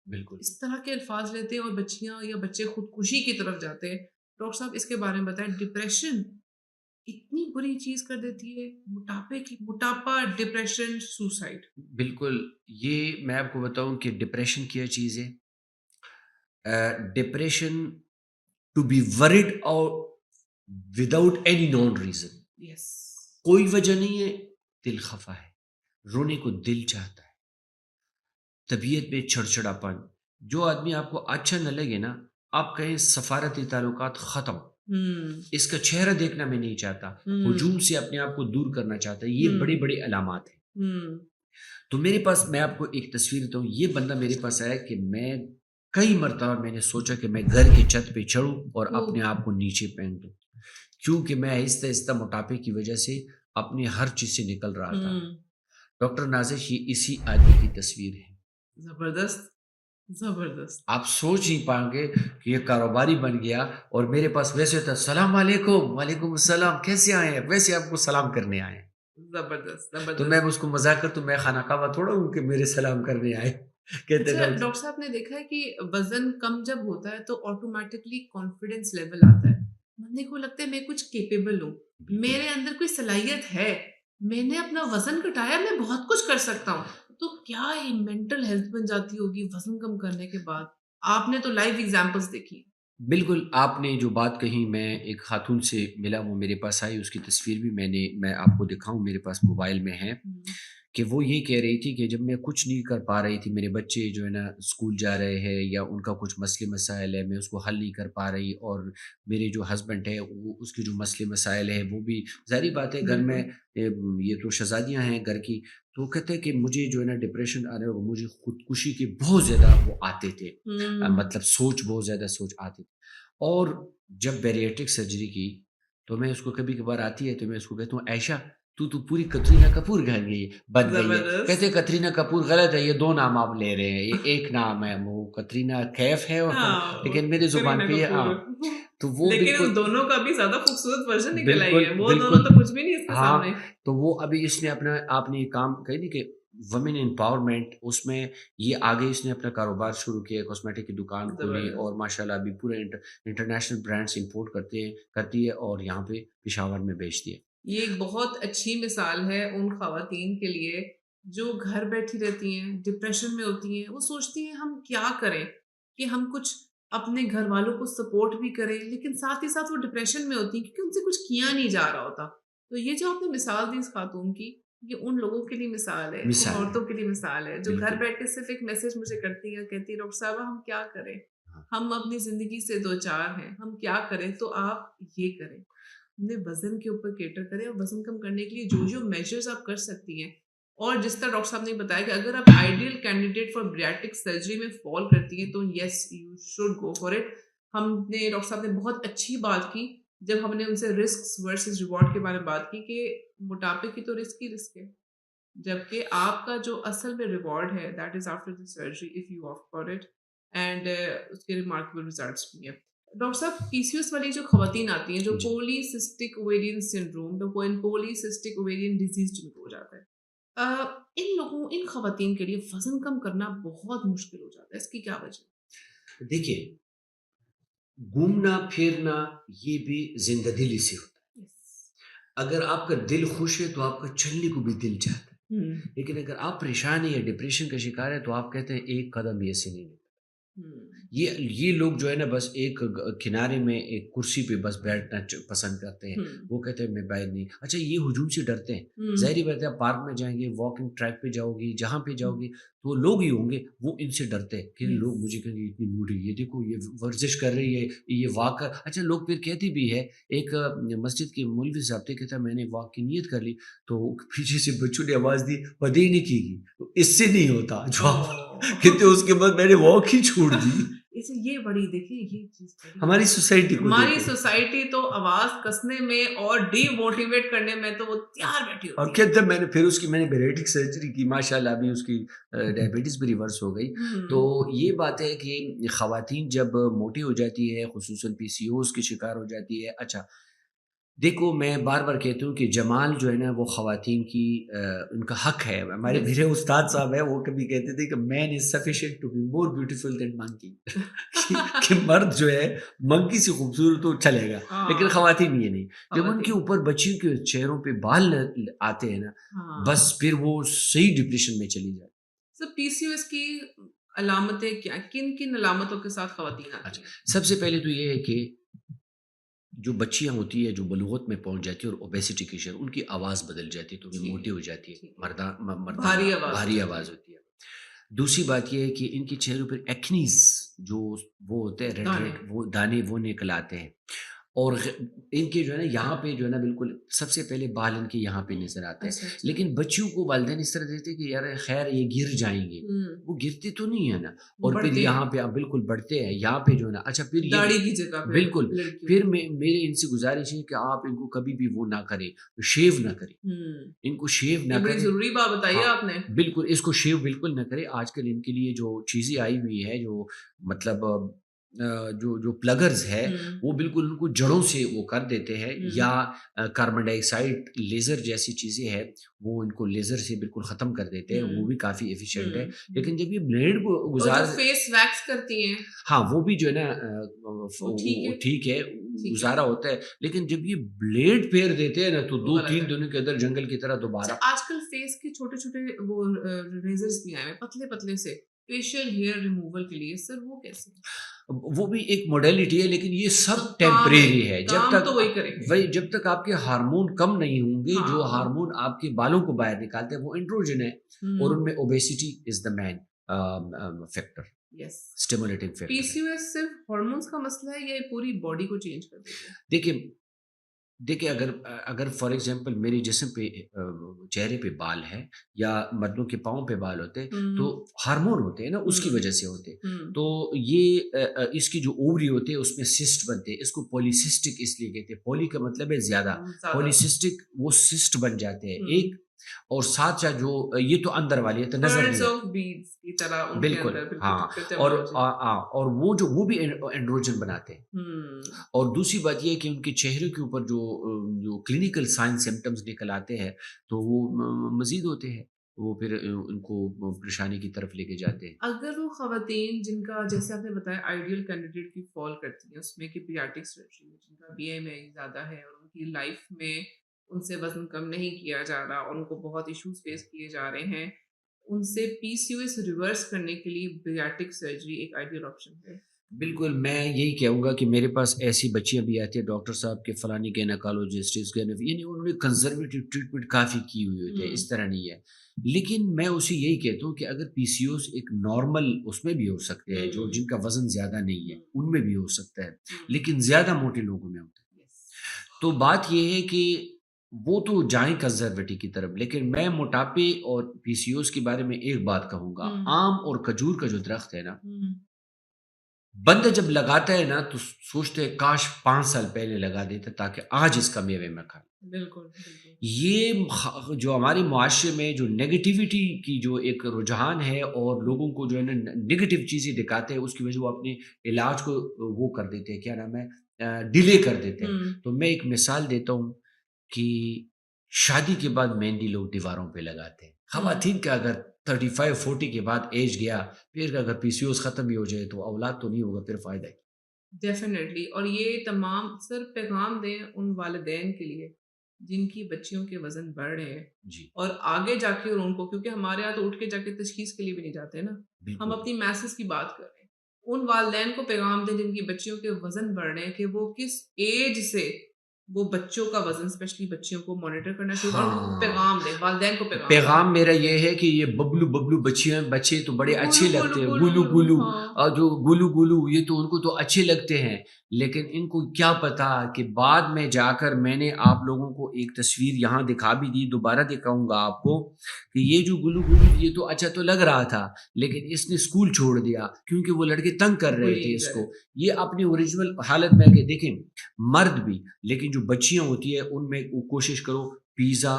بالکل اس طرح کے الفاظ لیتے ہیں اور بچیاں یا بچے خودکشی کی طرف جاتے ہیں. ڈاکٹر صاحب اس کے بارے میں بتائیں. ڈپریشن اتنی بری چیز کر دیتی ہے، موٹاپا، ڈپریشن، سوسائڈ. بالکل. یہ میں آپ کو بتاؤں کہ ڈپریشن کیا چیز ہے. ڈپریشن ٹو بی ورڈ اور وداؤٹ اینی نون ریزن. یس. کوئی وجہ نہیں ہے، دل خفا ہے، رونے کو دل چاہتا ہے، طبیعت میں چڑچڑاپن. جو آدمی آپ کو اچھا نہ لگے نا، آپ کہیں سفارتی تعلقات ختم، اس کا چہرہ دیکھنا میں نہیں چاہتا، ہجوم سے اپنے آپ کو دور کرنا چاہتا ہے. یہ بڑی بڑی علامات ہیں. تو میرے پاس میں آپ کو ایک تصویر دیتا ہوں. یہ بندہ میرے پاس آیا کہ میں کئی مرتبہ میں نے سوچا کہ میں گھر کی چھت پہ چڑھوں اور اپنے آپ کو نیچے پھینک دوں، کیونکہ میں آہستہ آہستہ موٹاپے کی وجہ سے اپنی ہر چیز سے نکل رہا تھا. ڈاکٹر نازش، یہ اسی آدمی کی تصویر ہے. زبردست زبردست. آپ سوچ نہیں پائیں گے کہ یہ کاروباری بن گیا اور میرے پاس ویسے تھا السلام علیکم، وعلیکم السلام، کیسے آئے ہیں؟ ویسے آپ کو سلام کرنے آئے. زبردست. تو میں اس کو مذاق کرتا ہوں، میں خانہ کعبہ تھوڑا ہوں کہ میرے سلام کرنے آئے. کہتے ہیں ڈاکٹر صاحب نے دیکھا ہے کہ وزن کم جب ہوتا ہے تو آٹومیٹکلی کانفیڈینس لیول آتا ہے. بندے کو لگتا ہے میں کچھ کیپیبل ہوں، میرے اندر کوئی صلاحیت ہے، میں نے اپنا وزن گھٹایا، میں بہت کچھ کر سکتا ہوں. تو کیا یہ مینٹل ہیلتھ بن جاتی ہوگی وزن کم کرنے کے بعد؟ آپ نے تو لائیو ایگزامپلس دیکھی ہیں. بالکل، آپ نے جو بات کہی، میں ایک خاتون سے ملا، وہ میرے پاس آئی، اس کی تصویر بھی میں آپ کو دکھاؤں، میرے پاس موبائل میں ہے، ہوں. کہ وہ یہ کہہ رہی تھی کہ جب میں کچھ نہیں کر پا رہی تھی، میرے بچے جو ہے نا اسکول جا رہے ہیں یا ان کا کچھ مسئلے مسائل ہے، میں اس کو حل نہیں کر پا رہی، اور میرے جو ہسبینڈ ہے وہ اس کے جو مسئلے مسائل ہے وہ بھی ظاہری بات ہے گھر میں، بالکل. یہ تو شہزادیاں ہیں گھر کی، تو وہ کہتے ہیں کہ مجھے جو ہے نا ڈپریشن آ رہا ہے، اور مجھے خودکشی کے بہت زیادہ وہ آتے تھے، ہوں. مطلب سوچ بہت زیادہ سوچ آتی تھی. اور جب بیریٹرک سرجری کی تو میں اس کو کبھی کبھار آتی ہے تو میں اس کو کہتا ہوں عائشہ تو پوری کترینہ کپور بن گئی ہے. کہتے زبردست. کترینہ کپور غلط ہے، یہ دو نام آپ لے رہے ہیں، یہ ایک نام ہے، وہ کترینہ کیف ہے، اور ہاں، لیکن میرے زبان کرینہ پہ یہ کپور. تو وہ لیکن بالکل ان دونوں کا بھی زیادہ خوبصورت ورژن نکل آئی بالکل ہے، وہ دونوں بالکل تو کچھ بھی نہیں اس کے ہاں. سامنے. تو وہ ابھی اس نے اپنا، آپ نے یہ کام کہی نہیں کہ ویمن امپاورمنٹ، اس میں یہ آگے اس نے اپنا کاروبار شروع کیا، کاسمیٹک کی دکان کھولی، اور زبردست. ماشاءاللہ ابھی پورے انٹرنیشنل برانڈس امپورٹ کرتی ہے، اور یہاں پہ پشاور میں بیچتی ہے. یہ ایک بہت اچھی مثال ہے ان خواتین کے لیے جو گھر بیٹھی رہتی ہیں، ڈپریشن میں ہوتی ہیں. وہ سوچتی ہیں ہم کیا کریں کہ ہم کچھ اپنے گھر والوں کو سپورٹ بھی کریں، لیکن ساتھ ہی ساتھ وہ ڈپریشن میں ہوتی ہیں کیونکہ ان سے کچھ کیا نہیں جا رہا ہوتا. تو یہ جو آپ نے مثال دی اس خاتون کی، یہ ان لوگوں کے لیے مثال ہے، ان مثال ہے. عورتوں کے لیے مثال ہے جو گھر بالکل. بیٹھ کے صرف ایک میسج مجھے کرتی ہیں، کہتی ہے ڈاکٹر صاحبہ ہم کیا کریں، ہاں. ہم اپنی زندگی سے دو چار ہیں، ہم کیا کریں. تو آپ یہ کریں، اپنے وزن کے اوپر کیٹر کریں، اور وزن کم کرنے کے لیے جو جو میجرز آپ کر سکتی ہیں. اور جس طرح ڈاکٹر صاحب نے بتایا کہ اگر آپ آئیڈیل کینڈیڈیٹ فار بیریاٹرک سرجری میں فال کرتی ہیں تو yes you should go for it. ہم نے ڈاکٹر صاحب نے بہت اچھی بات کی جب ہم نے ان سے رسک ورسز ریوارڈ کے بارے میں بات کی کہ موٹاپے کی تو رسک ہی رسک ہے، جبکہ آپ کا جو اصل میں ریوارڈ ہے that is after the surgery if you opt for it. And اس کے ریمارکیبل ریزلٹس بھی ہیں. ڈاکٹر صاحب پی سی اوس والی جو خواتین آتی ہیں جو جی. پولی سسٹک اوویرین سنڈروم، پولی سسٹک اوویرین ڈیزیز جن کو ہو جاتا ہے، ان خواتین کے لیے وزن کم کرنا بہت مشکل ہو جاتا ہے. اس کی کیا وجہ ہے؟ دیکھیے، گھومنا پھرنا یہ بھی زندہ دلی سے ہوتا ہے. اگر آپ کا دل خوش ہے تو آپ کا چلنے کو بھی دل چاہتا ہے، لیکن اگر آپ پریشان ہیں یا ڈپریشن کا شکار ہے تو آپ کہتے ہیں ایک قدم یہ سے نہیں لیتا. یہ لوگ جو ہے نا بس ایک کنارے میں ایک کرسی پہ بس بیٹھنا پسند کرتے ہیں. وہ کہتے ہیں میں باہر نہیں. اچھا، یہ ہجوم سے ڈرتے ہیں، ظاہری بات ہے. آپ پارک میں جائیں گے، واکنگ ٹریک پہ جاؤ گی، جہاں پہ جاؤ گی تو لوگ ہی ہوں گے وہ ان سے ڈرتے ہیں کہ لوگ مجھے کہیں گے اتنی موٹی، یہ دیکھو یہ ورزش کر رہی ہے، یہ واک کر. اچھا، لوگ پھر کہتے بھی ہے، ایک مسجد کے مولوی صاحب تھے، کہتا میں نے واک کی نیت کر لی تو پیچھے سے بچوں نے آواز دی پدے نہیں کی گی، اس سے نہیں ہوتا جو آپ کہتے اس کے بعد میں نے واک ہی چھوڑ دی. یہ بڑی دیکھیں یہ چیز ہماری سوسائٹی کو ہماری دیکھیں. سوسائٹی تو آواز کسنے میں اور ڈی موٹیویٹ کرنے میں تو وہ تیار بیٹھی اور ہوتی ہے. کہتے میں نے پھر اس کی میں نے بیریٹک سرجری کی، ماشاءاللہ ابھی اس کی ڈائبٹیز بھی ریورس ہو گئی. تو یہ بات ہے کہ خواتین جب موٹی ہو جاتی ہے، خصوصاً پی سی اوز کی شکار ہو جاتی ہے. اچھا دیکھو، میں بار بار کہتا ہوں کہ جمال جو ہے نا وہ خواتین کی ان کا حق ہے. ہمارے میرے استاد صاحب ہیں، وہ کبھی کہتے تھے کہ man is sufficient to be more beautiful than monkey. کہ مرد جو ہے منکی سے خوبصورت تو چلے گا، لیکن خواتین یہ نہیں. جب ان کے اوپر بچیوں کے چہروں پہ بال آتے ہیں نا، بس پھر وہ صحیح ڈپریشن میں چلی جاتی. سب پی سی او ایس کی علامتیں کیا، کن کن علامتوں کے ساتھ خواتین آتی ہیں؟ سب سے پہلے تو یہ ہے کہ جو بچیاں ہوتی ہے جو بلوغت میں پہنچ جاتی ہے اور اوبیسٹی کی شکار، ان کی آواز بدل جاتی ہے، تو وہ موٹی ہو جاتی ہے، بھاری آواز ہوتی ہے. دوسری بات یہ ہے کہ ان کے چہروں پر ایکنیز جو وہ ہوتے ہیں ریڈ وہ دانے وہ نکل آتے ہیں. اور ان کے جو ہے نا یہاں پہ جو ہے نا بالکل سب سے پہلے بال ان کے یہاں پہ نظر آتے ہیں. لیکن بچیوں کو والدین اس طرح دیتے کہ یار خیر یہ گر جائیں گے، وہ گرتے تو نہیں ہے نا. اور پھر یہاں پہ بالکل بڑھتے ہیں یہاں پہ جو ہے نا. اچھا، پھر داڑھی کی جگہ بالکل پھر میرے ان سے گزارش ہے کہ آپ ان کو کبھی بھی وہ نہ کریں، شیو نہ کریں، ان کو شیو نہ کریں. ضروری بات بتائی آپ نے. بالکل اس کو شیو بالکل نہ کرے. آج کل ان کے لیے جو چیزیں آئی ہوئی ہے، جو مطلب جو پلگرز ہے وہ بالکل ان کو جڑوں سے وہ کر دیتے ہیں، یا کاربن ڈائی آکسائڈ لیزر جیسی چیزیں ہیں وہ ان کو لیزر سے بالکل ختم کر دیتے ہیں. وہ بھی کافی ایفیشینٹ ہے. لیکن جب یہ بلیڈ کو گزار فیس ویکس کرتی ہیں، ہاں وہ بھی جو ہے نا ٹھیک ہے. گزارا ہوتا ہے، لیکن جب یہ بلیڈ پھیر دیتے ہیں نا تو وہ 2-3 دنوں کے اندر جنگل کی طرح دوبارہ. آج کل فیس کے چھوٹے چھوٹے وہ ریزرز بھی آئے ہیں پتلے پتلے سے فیشیل ہیئر ریموول کے لیے، سر وہ کیسے؟ وہ بھی ایک موڈیلٹی ہے، لیکن یہ سب کام ٹیمپریری ہے. جب کام تک تو وہی کریں گے. جب تک آپ کے ہارمون کم نہیں ہوں گے، جو ہاں. ہارمون آپ کے بالوں کو باہر نکالتے ہیں وہ انڈروجن ہے، اور ان میں obesity is the main factor, yes. Stimulating P factor. C O S صرف ہارمونس کا مسئلہ ہے یا یہ پوری باڈی کو چینج کر دیتا ہے؟ دیکھیں اگر فار ایگزامپل میرے جسم پہ چہرے پہ بال ہے یا مردوں کے پاؤں پہ بال ہوتے ہیں تو ہارمون ہوتے ہیں نا، اس کی وجہ سے ہوتے ہیں. تو یہ اس کی جو اووری ہوتے ہیں اس میں سسٹ بنتے ہیں، اس کو پولیسسٹک اس لیے کہتے ہیں. پولی کا مطلب ہے زیادہ، پولیسسٹک وہ سسٹ بن جاتے ہیں ایک، اور ساتھ ساتھ جو یہ تو اندر والی ہے تو نظر نہیں آتی. بالکل ہاں. اور وہ بھی اینڈروجن بناتے ہیں. اور دوسری بات یہ ہے کہ ان کے چہرے کے اوپر جو کلینکل سائن سمٹمز نکل آتے ہیں تو وہ مزید ہوتے ہیں، وہ پھر ان کو پریشانی کی طرف لے کے جاتے ہیں. اگر وہ خواتین جن کا جیسے آپ نے بتایا آئیڈیل کینڈیڈیٹ کی فال کرتی ہیں اس میں کہ پیڈیاٹرک سرجری میں جن کا بی ایم آئی زیادہ ہے اور ان کی لائف میں ان سے وزن کم نہیں کیا جا رہا اور ان کو بہت ایشوز فیس کیے جا رہے ہیں، ان سے پی سی او ایس ریورس کرنے کے لیے پیڈیاٹرک سرجری ایک آئیڈیل آپشن ہے. بالکل، میں یہی کہوں گا کہ میرے پاس ایسی بچیاں بھی آتی ہیں ڈاکٹر صاحب کے فلانی گینیکالوجسٹ، یعنی انہوں نے کنزرویٹو ٹریٹمنٹ کافی کی ہوئی ہوتی ہے، اس طرح نہیں ہے. لیکن میں اسے یہی کہتا ہوں کہ اگر پی سی اوز ایک نارمل اس میں بھی ہو سکتے ہیں، جو جن کا وزن زیادہ نہیں ہے ان میں بھی ہو سکتا ہے، لیکن زیادہ موٹے لوگوں میں ہوتا ہے. تو بات یہ ہے کہ وہ تو جائیں کنزرویٹو کی طرف، لیکن میں موٹاپے اور پی سی اوز کے بارے میں ایک بات کہوں گا. آم اور کھجور کا جو درخت ہے نا، بندہ جب لگاتا ہے نا تو سوچتے ہیں کاش 5 سال پہلے لگا دیتا تاکہ آج اس کا میوے میں کھائیں. بالکل. یہ جو ہمارے معاشرے میں جو نیگیٹیوٹی کی جو ایک رجحان ہے اور لوگوں کو جو ہے نا نیگیٹو چیزیں دکھاتے ہیں، اس کی وجہ وہ اپنے علاج کو وہ کر دیتے ہیں، کیا نام ہے، ڈیلے کر دیتے ہیں. تو میں ایک مثال دیتا ہوں کہ شادی کے بعد مہندی لوگ دیواروں پہ لگاتے ہیں. خواتین کا اگر 35-40 کے بعد ایج گیا، پھر اگر پی سی اوز ختم بھی ہو جائے تو اولاد تو نہیں ہوگا، پھر فائدہ ہے. ڈیفینیٹلی. اور یہ تمام سر پیغام دیں ان والدین کے لیے جن کی بچیوں کے وزن بڑھ رہے ہیں جی، اور آگے جا کے ان کو، کیونکہ ہمارے یہاں تو اٹھ کے جا کے تشخیص کے لیے بھی نہیں جاتے نا، ہم اپنی میسز کی بات کر رہے ہیں. ان والدین کو پیغام دیں جن کی بچیوں کے وزن بڑھ رہے ہیں کہ وہ کس ایج سے وہ بچوں کا وزن اسپیشلی بچیوں کو مانیٹر کرنا شروع اور ان کو پیغام دیں، والدین کو پیغام میرا یہ ہے کہ یہ ببلو بچے تو بڑے اچھے لگتے ہیں، گولو اور جو گولو یہ تو ان کو تو اچھے لگتے ہیں، لیکن ان کو کیا پتا کہ بعد میں جا کر میں نے آپ لوگوں کو ایک تصویر یہاں دکھا بھی دی، دوبارہ دکھاؤں گا آپ کو کہ یہ جو گولو یہ تو اچھا تو لگ رہا تھا، لیکن اس نے اسکول چھوڑ دیا کیونکہ وہ لڑکے تنگ کر رہے تھے اس کو. یہ اپنی اوریجنل حالت میں کہ دیکھیں مرد بھی، لیکن جو بچیاں ہوتی ہے ان میں کوشش کرو پیزا،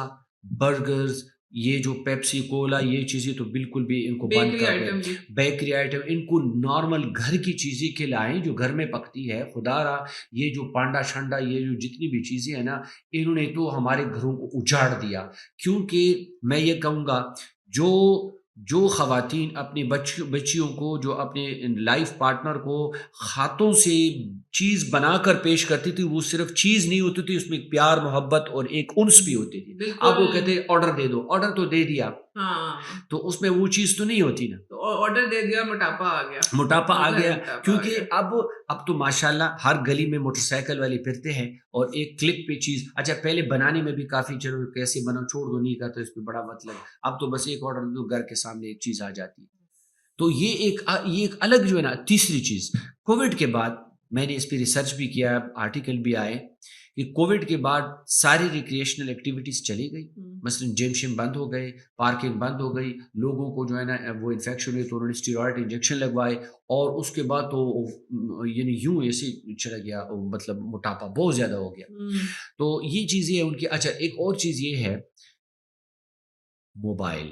برگرز، یہ جو پیپسی کولا یہ چیزیں تو بالکل بھی ان کو بند کر دیں. بیکری آئٹم ان کو نارمل گھر کی چیزیں کھلائیں جو گھر میں پکتی ہے. خدا را یہ جو پانڈا شنڈا یہ جو جتنی بھی چیزیں ہیں نا، انہوں نے تو ہمارے گھروں کو اجاڑ دیا. کیونکہ میں یہ کہوں گا جو خواتین اپنی بچیوں کو، جو اپنے لائف پارٹنر کو ہاتھوں سے چیز بنا کر پیش کرتی تھی، وہ صرف چیز نہیں ہوتی تھی، اس میں پیار محبت اور ایک انس بھی ہوتی تھی. اب وہ کہتے ہیں آرڈر دے دو، آرڈر تو دے دیا تو اس میں وہ چیز تو نہیں ہوتی نا. آرڈر دے دیا، موٹاپا آ گیا کیونکہ اب تو ماشاءاللہ ہر گلی میں موٹر سائیکل والے پھرتے ہیں اور ایک کلک پہ چیز. اچھا پہلے بنانے میں بھی کافی چلو کیسے بنا چھوڑ دو، نہیں کرتا اس پہ بڑا مطلب. اب تو بس ایک آرڈر دو، گھر کے سامنے ایک چیز آ جاتی ہے. تو یہ ایک الگ جو ہے نا. تیسری چیز، کووڈ کے بعد میں نے اس پہ ریسرچ بھی کیا، آرٹیکل بھی آئے کہ کووڈ کے بعد ساری ریکریشنل ایکٹیویٹیز چلی گئی. مثلا جم شم بند ہو گئے، پارکنگ بند ہو گئی، لوگوں کو جو ہے نا وہ انفیکشن ہوئی تو انہوں نے اسٹیرائڈ انجیکشن لگوائے، اور اس کے بعد تو یعنی یوں ایسے چلا گیا، مطلب موٹاپا بہت زیادہ ہو گیا. تو یہ چیزیں ان کی. اچھا ایک اور چیز یہ ہے موبائل.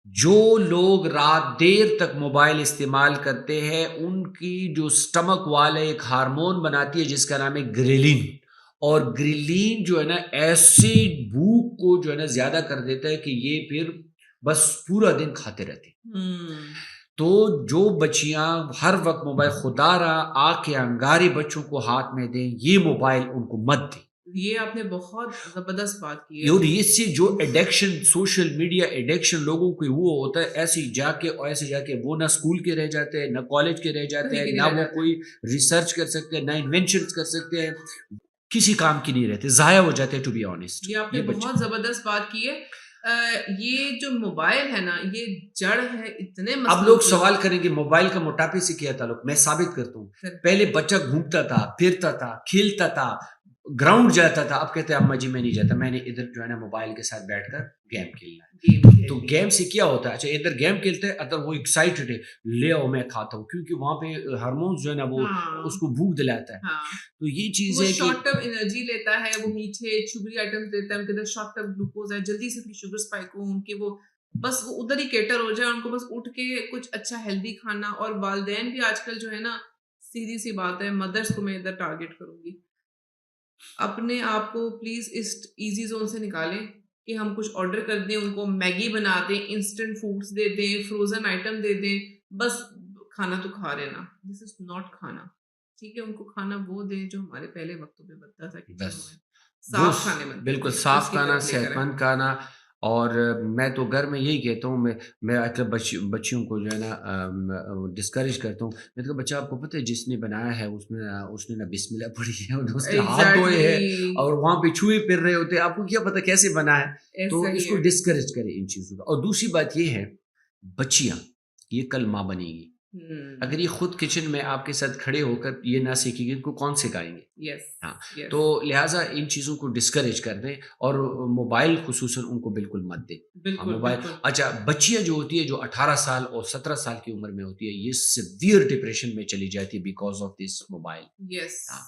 جو لوگ رات دیر تک موبائل استعمال کرتے ہیں ان کی جو سٹمک وال ہے ایک ہارمون بناتی ہے جس کا نام ہے گریلین، اور گریلین جو ہے نا ایسے بھوک کو جو ہے نا زیادہ کر دیتا ہے کہ یہ پھر بس پورا دن کھاتے رہتے. تو جو بچیاں ہر وقت موبائل خدا را آ کے انگارے بچوں کو ہاتھ میں دیں، یہ موبائل ان کو مت دیں. یہ آپ نے بہت زبردست بات کی ہے. اور اس سے جو ایڈکشن، سوشل میڈیا ایڈکشن لوگوں کو وہ ہوتا ہے، ایسے جا کے وہ نہ اسکول کے رہ جاتے ہیں، نہ کالج کے رہ جاتے کہیں ہیں، بھی نہیں نہ رہ وہ جاتے. کوئی ریسرچ کر سکتے ہیں، نہ انوینشنز کر سکتے ہیں، کسی کام کی نہیں رہتے، ضائع ہو جاتے ہیں ٹو بی آنیسٹ یہ آپ نے یہ بچے. بہت زبردست بات کی ہے. یہ جو موبائل ہے نا، یہ جڑ ہے اتنے اب مسئلوں لوگ کی. سوال کریں گے موبائل کا موٹاپے سے کیا تعلق؟ میں ثابت کرتا ہوں. سر، پہلے بچہ گھومتا تھا، پھرتا تھا، کھیلتا تھا، گراؤنڈ جاتا تھا. اب کہتے ہیں اما جی میں نہیں جاتا، میں نے ادھر جو ہے نا موبائل کے ساتھ بیٹھ کر گیم کھیلنا ہے. تو گیم سے کیا ہوتا ہے؟ اچھا ادھر گیم کھیلتے ہیں، ادھر وہ ایکسائٹڈ ہے، لے آؤ میں کھاتا ہوں، کیونکہ وہاں پہ ہارمونز جو ہے نا وہ ہاں اس کو بھوک دلاتا ہے. ہاں، تو یہ چیز وہ ہے کہ شارٹ ٹرم انرجی لیتا ہے، وہ میٹھے شوگری آئٹمس دیتا ہے، ان کے اندر شارٹ ٹرم گلوکوز ہے، جلدی سے اپنی شوگر اسپائک ہو ان کے، وہ بس وہ ادھر ہی کیٹر ہو جائے، ان کو بس اٹھ کے کچھ اچھا ہیلدی کھانا. اور والدین بھی آج کل جو ہے نا، سیدھی سی بات ہے، مدرس کو میں ادھر ٹارگٹ کروں گی، اپنے آپ کو پلیز اس ایزی زون سے نکالیں کہ ہم کچھ آرڈر کر دیں، ان کو میگی بنا دیں، انسٹنٹ فوڈس دے دیں، فروزن آئٹم دے دیں، بس کھانا تو کھا رہے نا. دس از ناٹ کھانا. ٹھیک ہے، ان کو کھانا وہ دیں جو ہمارے پہلے وقتوں میں بنتا تھا کچنوں بس میں، وہ صاف کھانے بنتے بالکل تھے، اس صاف کی کھانا، طرف لے صحت کر آئیں. مند کھانا. اور میں تو گھر میں یہی کہتا ہوں، میں اکثر بچیوں کو جو ہے نا ڈسکریج کرتا ہوں. میں تو بچہ آپ کو پتہ ہے جس نے بنایا ہے اس نے نہ بسم اللہ پڑھی ہے، اس نے ہاتھ دھوئے ہیں ایگزیکٹلی، اور وہاں پہ چوہے پھر رہے ہوتے ہیں. آپ کو کیا پتہ کیسے بنا ہے؟ تو ایسا اس ہی کو ہے. ڈسکریج کریں ان چیزوں کا. اور دوسری بات یہ ہے، بچیاں یہ کل ماں بنے گی. اگر یہ خود کچن میں آپ کے ساتھ کھڑے ہو کر یہ نہ سیکھیں گے، ان کو کون سکھائیں گے؟ یس ہاں. یس، تو لہٰذا ان چیزوں کو ڈسکریج کر دیں، اور موبائل خصوصاً ان کو بالکل مت دیں. ہاں بالکل موبائل. بالکل. اچھا بچیاں جو ہوتی ہے، جو 18 سال اور 17 سال کی عمر میں ہوتی ہے، یہ سیویئر ڈپریشن میں چلی جاتی ہے بیکاز آف دس موبائل. یس، ہاں.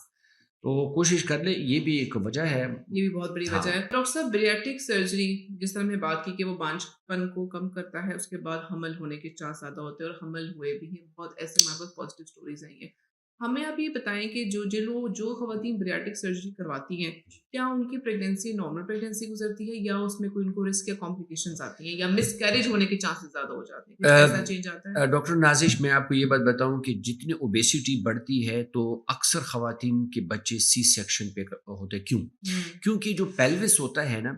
تو کوشش کر لیں، یہ بھی ایک وجہ ہے. یہ بھی بہت بڑی ہاں وجہ ہے. ڈاکٹر صاحب، بیریاٹرک سرجری جس طرح ہم نے بات کی کہ وہ بانجھ پن کو کم کرتا ہے، اس کے بعد حمل ہونے کے چانس زیادہ ہوتے ہیں، اور حمل ہوئے بھی ہیں، بہت ایسے ہمارے پاس پازیٹیو اسٹوریز آئی ہیں. ہمیں آپ یہ بتائیں کہ جو خواتین بیریاٹرک سرجری کرواتی ہیں، کیا ان کی پریگنینسی نارمل پریگنینسی گزرتی ہے، یا اس میں کوئی ان کو رسک یا کمپلیکیشنز آتی ہیں، یا مس کیریج ہونے کے چانسز زیادہ ہو جاتے ہیں؟ کچھ ایسا چینج آتا ہے؟ ڈاکٹر نازش، میں آپ کو یہ بات بتاؤں کہ جتنی اوبیسٹی بڑھتی ہے تو اکثر خواتین کے بچے سی سیکشن پہ ہوتے. کیوں؟ کیونکہ جو پیلوس ہوتا ہے نا،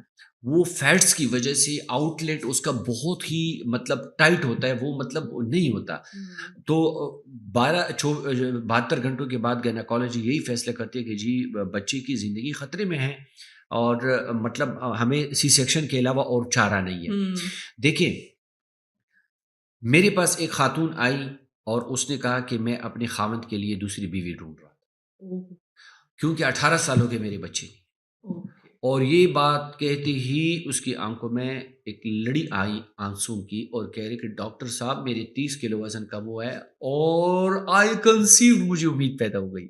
وہ فیٹس کی وجہ سے آؤٹ لیٹ اس کا بہت ہی مطلب ٹائٹ ہوتا ہے، وہ مطلب نہیں ہوتا. تو 72 گھنٹوں کے بعد گائنیکالوجی یہی فیصلہ کرتی ہے کہ جی بچے کی زندگی خطرے میں ہے، اور مطلب ہمیں سی سیکشن کے علاوہ اور چارہ نہیں ہے. دیکھیں، میرے پاس ایک خاتون آئی اور اس نے کہا کہ میں اپنے خاوند کے لیے دوسری بیوی ڈھونڈ رہا تھا، کیونکہ 18 سالوں کے میرے بچے نہیں. اور یہ بات کہتے ہی اس کی آنکھوں میں ایک لڑی آئی آنسوں کی، اور کہہ رہے کہ ڈاکٹر صاحب میرے 30 کلو وزن کم ہوا ہے اور آئی کنسیو، مجھے امید پیدا ہو گئی.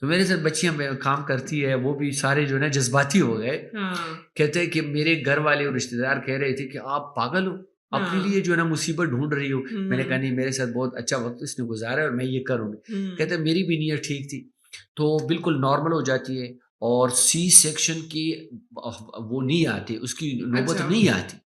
تو میرے ساتھ بچیاں کام کرتی ہے، وہ بھی سارے جو ہے نا جذباتی ہو گئے. کہتے ہیں کہ میرے گھر والے اور رشتے دار کہہ رہے تھے کہ آپ پاگل ہو، اپنے لیے جو ہے نا مصیبت ڈھونڈ رہی ہو. میں نے کہا نہیں، میرے ساتھ بہت اچھا وقت اس نے گزارا ہے اور میں یہ کروں گی. کہتے ہیں میری بھی نیت ٹھیک تھی. تو بالکل نارمل ہو جاتی ہے، اور سی سیکشن کی وہ نہیں آتی، اس کی نوبت نہیں آتی.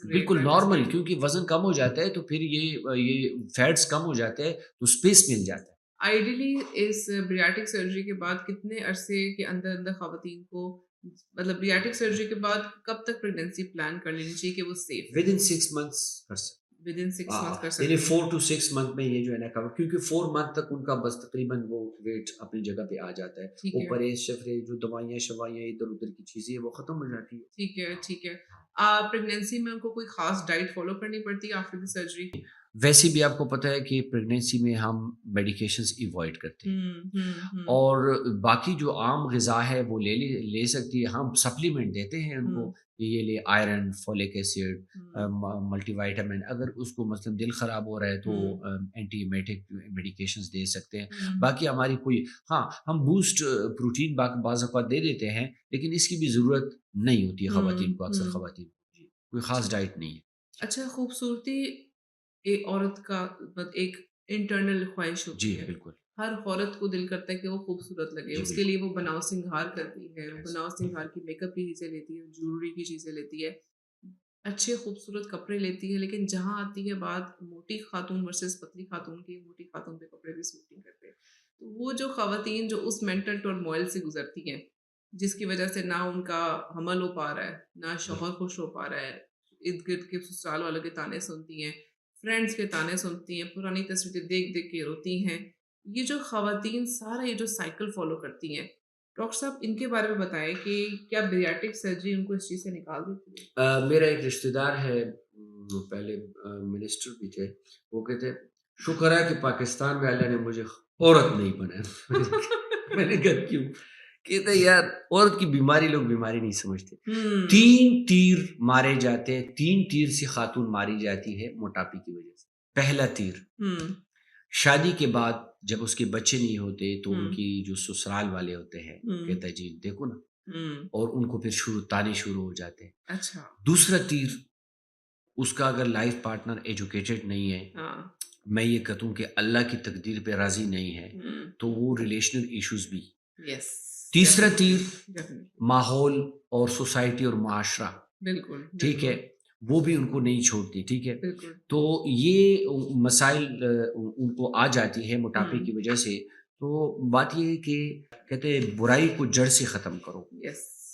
بالکل نارمل، کیونکہ وزن کم ہو جاتا ہے تو پھر یہ فیٹس کم ہو جاتے ہیں تو اسپیس مل جاتا ہے. آئیڈیلی اس بیریاٹرک سرجری کے بعد کتنے عرصے کے اندر اندر خواتین کو، مطلب بیریاٹرک سرجری کے بعد کب تک پریگنینسی پلان کر لینی چاہیے کہ وہ سیف ود ان 6 months کر سکتے، ود ان 6 months کر یعنی سکتے 4 to 6 month میں یہ جو ہے نا کور، کیونکہ 4 month تک ان کا بس تقریباً وہ ویٹ اپنی جگہ پہ آ جاتا ہے. ٹھیک وہ ہے پرہیز شفرے جو دوائیاں شوائیاں ادھر ادھر کی چیزیں وہ ختم ہو جاتی ہے. ٹھیک ہے ٹھیک ہے. پریگنینسی میں ان کو کوئی خاص ڈائٹ فالو کرنی پڑتی ہے آفٹر دی سرجری؟ ویسے بھی آپ کو پتہ ہے کہ پریگنینسی میں ہم میڈیکیشنز ایوائڈ کرتے ہیں، اور باقی جو عام غذا ہے وہ لے سکتی ہے. ہم سپلیمنٹ دیتے ہیں ان کو کہ یہ لے iron, folic acid, multivitamin. اگر اس کو مثلا دل خراب ہو رہا ہے تو اینٹی ایمیٹک میڈیکیشنز دے سکتے ہیں. باقی ہماری کوئی، ہاں ہم بوسٹ پروٹین بعض اوقات دے دیتے ہیں، لیکن اس کی بھی ضرورت نہیں ہوتی ہے خواتین کو، اکثر خواتین کو کوئی خاص ڈائٹ نہیں ہے. اچھا، خوبصورتی ایک عورت کا ایک انٹرنل خواہش جی ہوتی ہے. بالکل. ہر عورت کو دل کرتا ہے کہ وہ خوبصورت لگے، جی اس کے بالکل. لیے وہ بناؤ سنگھار کرتی ہے، بناؤ سنگھار کی میک اپ کی چیزیں لیتی ہے، جیولری کی چیزیں لیتی ہے. اچھے خوبصورت کپڑے لیتی ہے، لیکن جہاں آتی ہے بات موٹی خاتون ورسز پتلی خاتون کی، موٹی خاتون پہ کپڑے بھی سوٹ نہیں کرتے. تو وہ جو خواتین جو اس مینٹل ٹرموئل سے گزرتی ہیں، جس کی وجہ سے نہ ان کا حمل ہو پا رہا ہے، نہ شوہر خوش ہو پا رہا ہے، ارد گرد کے سسرال والوں کے تانے سنتی ہیں، فرینڈس کے تانے سنتی ہیں، پرانی تصویریں دیکھ دیکھ کے روتی ہیں. یہ جو خواتین سارا یہ جو سائیکل فالو کرتی ہیں، ڈاکٹر صاحب ان کے بارے میں بتائیں کہ کیا بیریاٹک سرجری ان کو اس چیز سے نکال دیتی ہے؟ میرا ایک رشتہ دار ہے، وہ پہلے منسٹر بھی تھے. وہ کہتے شکر ہے کہ پاکستان میں اللہ نے مجھے عورت نہیں بنایا. میں نے کہا کیوں؟ کہتے یار عورت کی بیماری لوگ بیماری نہیں سمجھتے. 3 تیر مارے جاتے ہیں، 3 تیر سے خاتون ماری جاتی ہے موٹاپے کی وجہ سے. پہلا تیر شادی کے بعد جب اس کے بچے نہیں ہوتے تو ان کی جو سسرال والے ہوتے ہیں کہتا ہے جی دیکھو نا، اور ان کو پھر تانے شروع ہو جاتے ہیں. اچھا. دوسرا تیر اس کا اگر لائف پارٹنر ایجوکیٹڈ نہیں ہے، میں یہ کہتا ہوں کہ اللہ کی تقدیر پہ راضی نہیں ہے، تو وہ ریلیشنل ایشوز بھی. تیسرا تیر ماحول اور سوسائٹی اور معاشرہ، بالکل ٹھیک ہے، وہ بھی ان کو نہیں چھوڑتی. ٹھیک ہے، تو یہ مسائل ان کو آ جاتی ہے موٹاپے کی وجہ سے. تو بات یہ ہے کہ کہتے ہیں برائی کو جڑ سے ختم کرو.